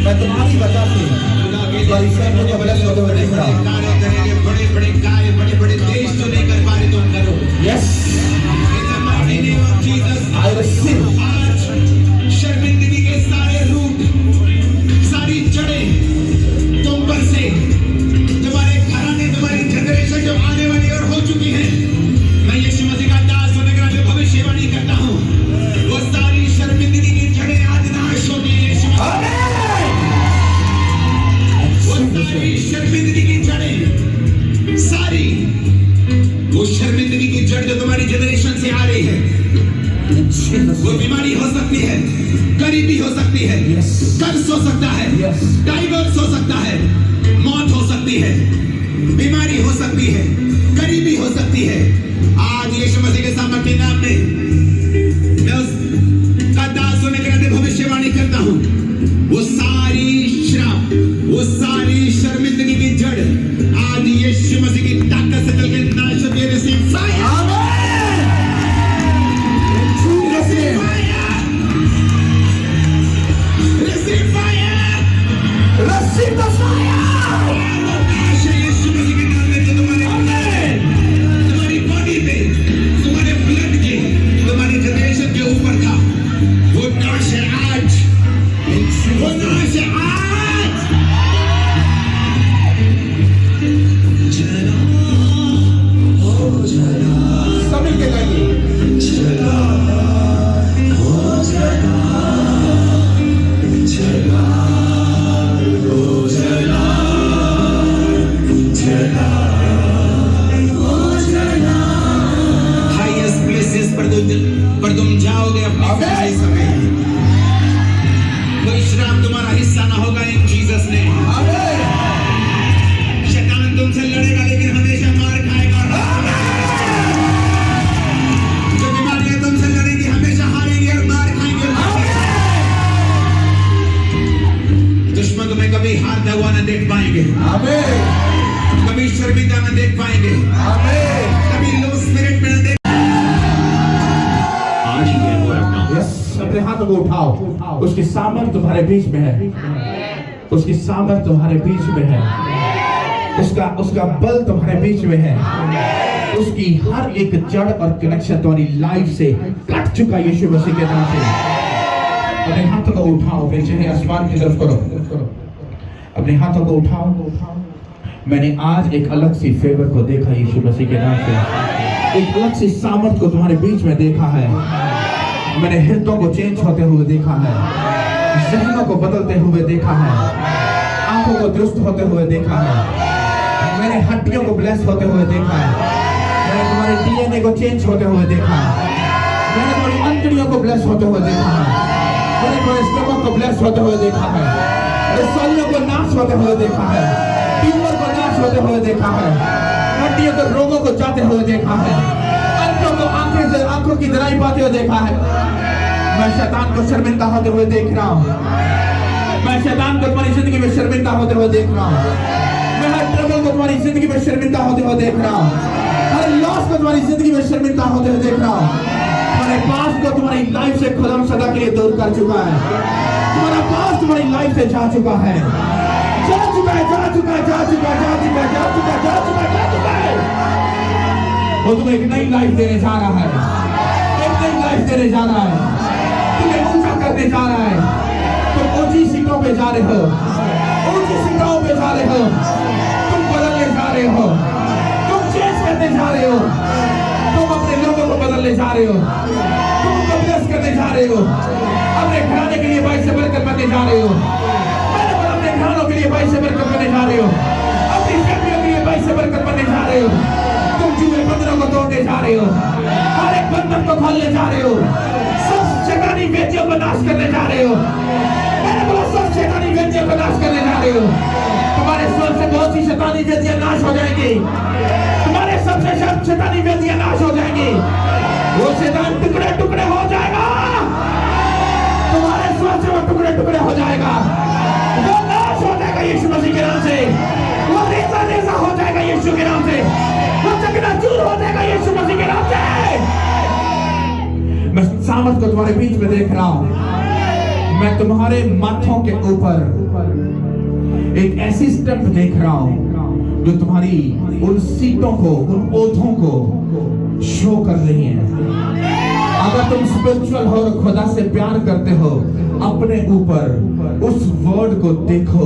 S4: मैं तुम्हारी वजह से तुम्हारी सैनिकों को ब्लेस होते हुए देख रहा हूँ।
S3: कार्य करेंगे, बड़े बड़े कार्य, बड़े बड़े देश जो नहीं कर पा रहे तुम करो।
S4: Yes,
S3: In the mighty name of Jesus,
S4: I receive.
S3: आज शर्मिंदगी के सारे रूप, सारी जड़ें तुम पर से, तुम्हारे घराने, तुम्हारी जनरेशन जो आने वाली और हो चुकी है, मैं यीशु मसीह का दास होने के नाते भविष्यवाणी करता हूँ, वो सारी शर्मिंदगी की जड़ें आज नाश होती है यीशु मसीह। वो सारी शर्मिंदगी की जड़ें, सारी वो शर्मिंदगी की जड़ जो तुम्हारी जनरेशन से आ रही है, वो बीमारी हो सकती है, गरीबी हो सकती है, कर्ज हो सकता है, डाइवोर्स हो सकता है, मौत हो सकती है, बीमारी हो सकती है, गरीबी हो सकती है। आज यीशु मसीह के सामर्थ्य नाम में मैं उसका दास होने के नाते भविष्यवाणी करता हूँ, वो सारी श्राप, वो सारी शर्मिंदगी की जड़ आज यीशु मसीह की ताकत से चल के नाश होती है। Receive fire, receive fire, receive fire,
S4: Receive the fire.
S3: यीशु मसीह के नाम में तुम्हारी बॉडी पे, तुम्हारे ब्लड के, तुम्हारी जनरेशन के ऊपर था, वो नाश है आज, वो नाश है आज।
S4: सभी के लिए
S3: हाईएस्ट प्लेसेस पर तुम जाओगे अपने समय, कोई श्राप तुम्हारा हिस्सा ना होगा इन जीसस ने। शैतान तुमसे लड़ेगा लेकिन हमेशा मार खाएगा। जो बीमारियां तुमसे लड़ेगी हमेशा हारेंगी और मार खाएंगे। दुश्मन तुम्हें कभी हारता हुआ न देख पाएंगे, कभी शर्मिंदा न देख पाएंगे, कभी लो स्पिरिट में न देख। आज ही है वो अपना
S4: अपने हाथों को उठाओ, उसकी सामर्थ तुम्हारे बीच में है, उसकी सामर्थ तुम्हारे बीच में है, उसका बल तुम्हारे बीच में है, उसकी हर एक जड़ और कनेक्शन तुम्हारी लाइफ से कट चुका यीशु मसीह के नाम से। अपने हाथों को उठाओ, अपने चेहरे आसमान की तरफ करो, अपने हाथों को उठाओ। मैंने आज एक अलग सी फेवर को देखा यीशु मसीह के नाम से, एक अलग सी सामर्थ को तुम्हारे बीच में देखा है। मैंने हृदयों को चेंज होते हुए देखा है, जहनों को बदलते हुए देखा है, आंखों को दुरुस्त होते हुए देखा है, मैंने हड्डियों को ब्लेस होते हुए देखा है, मैंने तुम्हारे डीएनए को चेंज होते हुए देखा है, मैंने तुम्हारी अंतड़ियों को ब्लेस होते हुए देखा है, मैंने तुम्हारे स्टमक को ब्लेस होते हुए देखा है, रसोइयों को नाश होते हुए देखा है, ट्यूमर को नाश होते हुए देखा है, हड्डियों के रोगों को जाते हुए देखा है, अंतों को आंखों की दराई पाते हुए देखा है। मैं शैतान को शर्मिंदा होते हुए देख रहा हूँ, मैं शैतान को तुम्हारी जिंदगी में शर्मिंदा होते हुए देख रहा हूँ, मैं हर ट्रबल को तुम्हारी जिंदगी में शर्मिंदा होते हुए देख रहा हूँ, हर लॉस को तुम्हारी जिंदगी में शर्मिंदा होते हुए देख रहा हूँ। तुम्हारे पास को तुम्हारी लाइफ से खुदा सदा के लिए दूर कर चुका है, तुम्हारा पास तुम्हारी लाइफ से जा चुका है, जा चुका है, जा चुका है, जा चुका है, जा चुका है, जा चुका है, जा चुका है, जा चुका है। वो तुम्हें एक नई लाइफ देने जा रहा है, एक नई लाइफ देने जा रहा है, तुम्हें ऊंचा करने जा रहा है। तुम ऊंची सीटों पे जा रहे हो, ऊंची सीटों पे जा रहे हो, तुम बदलने जा रहे हो, तुम चेंज करने जा रहे हो, तुम अपने लोगों को बदलने जा रहे हो, तुम उनको ब्लेस करने जा रहे हो, अपने घराने के लिए भाई से बरकत बनने जा रहे हो, अपने घरानों के लिए भाई से बरकत बनने जा रहे हो, अपनी फैमिलियों के लिए भाई से बरकत बनने जा रहे हो। तुम जुए बंधनों को तोड़ने जा रहे हो, हर एक बंधन को खोलने जा रहे हो, सब शैतानी वेदियों को नाश करने जा रहे हो। मैंने बोला सब शैतानी वेदियों को नाश करने जा रहे हो। तुम्हारे स्वर से बहुत सी शैतानी वेदियां नाश हो जाएंगी, तुम्हारे सबसे शैतानी वेदियां नाश हो जाएंगी, वो शैतान टुकड़े टुकड़े हो जाएगा, तुम्हारे स्वर से वो टुकड़े टुकड़े हो जाएगा, वो नाश हो जाएगा यीशु मसीह के नाम से, वो रेजा रेजा हो जाएगा यीशु के नाम से, वो चकनाचूर हो जाएगा यीशु मसीह के नाम से। मैं सामर्थ को तुम्हारे बीच में देख रहा हूं, मैं तुम्हारे माथों के ऊपर एक ऐसी स्टेप देख रहा हूं जो तुम्हारी उन सीटों को, उन ओथों को शो कर रही है। अगर तुम स्पिरिचुअल हो और खुदा से प्यार करते हो, अपने ऊपर उस वर्ड को देखो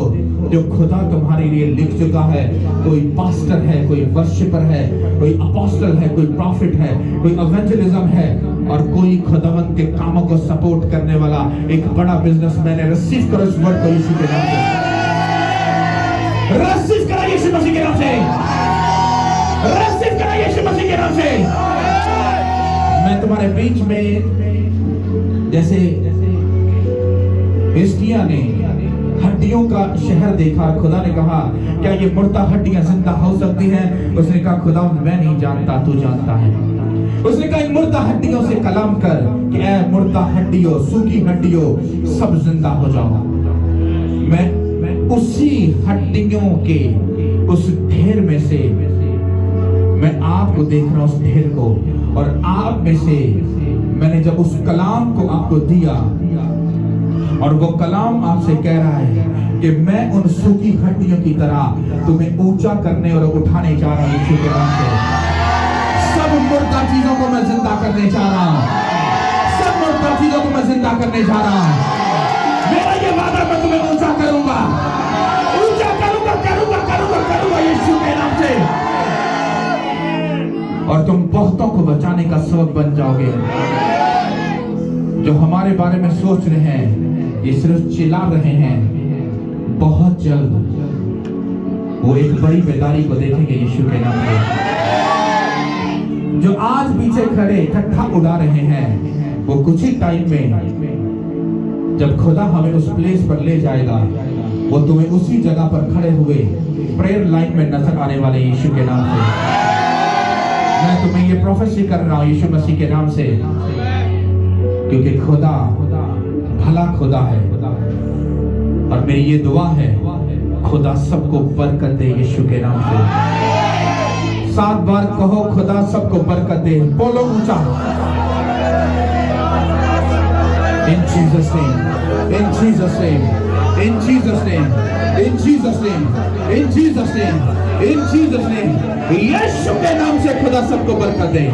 S4: जो खुदा तुम्हारे लिए लिख चुका है। कोई पास्टर है, कोई वर्शिपर है, कोई अपोस्टल है, कोई प्रॉफिट है, कोई इवेंजलिज्म है, और कोई खुदावंत के कामों को सपोर्ट करने वाला एक बड़ा बिजनेसमैन है। रिसीव करो इस वर्ड को यीशु के नाम से। रिसीव करो यीशु मसीह के नाम से। रिसीव करो यीशु मसीह के नाम से। मैं तुम्हारे बीच में जैसे हिजकिय्याह ने हड्डियों का शहर देखा, खुदा ने कहा क्या ये मुर्दा हड्डियां जिंदा हो सकती हैं? उसने कहा खुदा मैं नहीं जानता, तू जानता है। उसने कहा इन मुर्दा हड्डियों से कलाम कर कि ऐ मुर्दा हड्डियों, सूखी हड्डियों, सब जिंदा हो जाओ। मैं उसी हड्डियों के उस ढेर में से मैं आपको देख रहा हूं, उस ढेर को, और आप में से मैंने जब उस कलाम को आपको दिया और वो कलाम आपसे कह रहा है कि मैं उन सूखी हड्डियों की तरह तुम्हें ऊंचा करने और उठाने जा रहा हूं यीशु के नाम से। सब मुर्दा चीजों को मैं जिंदा करने जा रहा हूं। सब मुर्दा चीजों को मैं जिंदा करने जा रहा हूं। मेरा ये वादा मैं तुम्हें ऊंचा करूंगा, ऊंचा करूंगा, करूंगा, करूंगा, करूंगा यीशु के नाम से। और तुम बहुतों को बचाने का सबब बन जाओगे। जो हमारे बारे में सोच रहे हैं, ये सिर्फ चिल्ला रहे हैं, बहुत जल्द वो एक बड़ी बेदारी को देखेंगे यीशु के नाम से। जो आज पीछे खड़े इकट्ठा उड़ा रहे हैं, वो कुछ ही टाइम में जब खुदा हमें उस प्लेस पर ले जाएगा, वो तुम्हें उसी जगह पर खड़े हुए प्रेयर लाइन में नजर आने वाले यीशु के नाम से। मैं तुम्हें ये प्रोफेसी कर रहा हूं यीशु मसीह के नाम से, क्योंकि खुदा भला खुदा है। और मेरी ये दुआ है, खुदा सबको बरकत दे यीशु के नाम से। 7 बार कहो, खुदा सबको बरकत दे। बोलो ऊंचा। In Jesus name, in Jesus name, in Jesus name, in Jesus name, in Jesus name, in Jesus name, यीशु के नाम से खुदा सबको बरकत दे।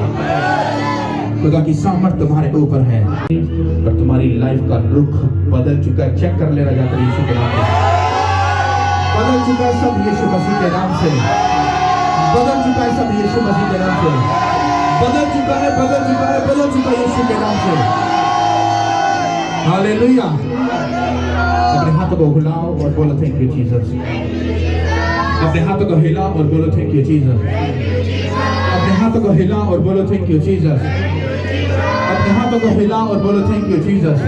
S4: खुदा की सामर्थ तुम्हारे ऊपर है और तुम्हारी लाइफ का रुख बदल चुका है। चेक कर लेना जाकर यीशु के नाम से बदल चुका है सब, यीशु मसीह के नाम से बदल चुका है सब, यीशु मसीह के नाम से बदल चुका है, बदल चुका है, बदल चुका है यीशु के नाम से। हालेलुया। अपने हाथों को हिलाओ और बोलो थैंक यू जीसस। अपने हाथों को हिलाओ और बोलो थैंक यू जीसस। अपने हाथों को हिलाओ और बोलो थैंक यू जीसस। अपने हाथों को हिलाओ और बोलो थैंक यू जीसस।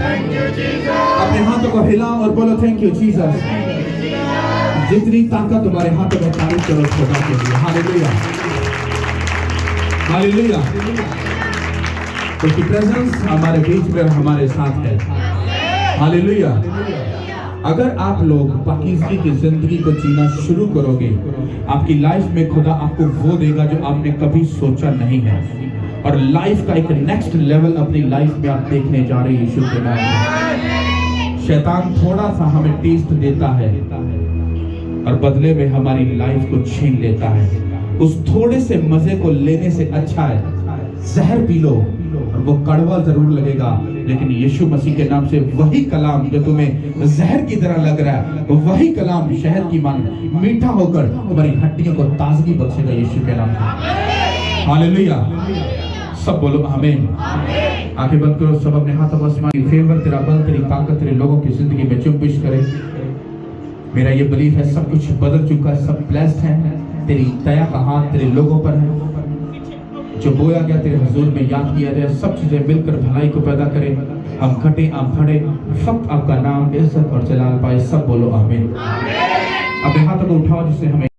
S4: अपने हाथों को हिलाओ और बोलो थैंक यू जीसस। जितनी ताकत तुम्हारे हाथों में, तारीफ करो खुदा के लिए। Hallelujah, hallelujah. उसकी प्रेजेंस हमारे बीच में हमारे साथ है। हालेलुया। अगर आप लोग पाकीज़गी की जिंदगी को जीना शुरू करोगे, आपकी लाइफ में खुदा आपको वो देगा जो आपने कभी सोचा नहीं है, और लाइफ का एक नेक्स्ट लेवल अपनी लाइफ में आप देखने जा रहे हैं यीशु के नाम में। शैतान थोड़ा सा हमें टेस्ट देता है और बदले में हमारी लाइफ को छीन लेता है। उस थोड़े से मजे को लेने से अच्छा है जहर पी लो, और वो कड़वा जरूर लगेगा, लेकिन यीशु मसीह के नाम से वही कलाम जो तुम्हें जहर की तरह लग रहा है, वही कलाम शहद की मान मीठा होकर तुम्हारी हड्डियों को ताजगी बख्शेगा यीशु के नाम से। हालेलुया। सब बोलो आमीन। आंखें बंद करो, सब अपने हाथों को आसमान। फेवर तेरा बल, तेरी ताकत तेरे लोगों की जिंदगी में चुम्बिश करे। मेरा ये बिलीफ है सब कुछ बदल चुका है, सब ब्लेस्ड है। तेरी दया का हाथ तेरे लोगों पर है। जो बोया गया तेरे हुजूर में याद किया जाए, सब चीजें मिलकर भलाई को पैदा करें। हम घटे आप बढ़े, फक्त आपका नाम इज्जत और जलाल पाए। सब बोलो आमीन। अपने हाथों को उठाओ जिससे हमें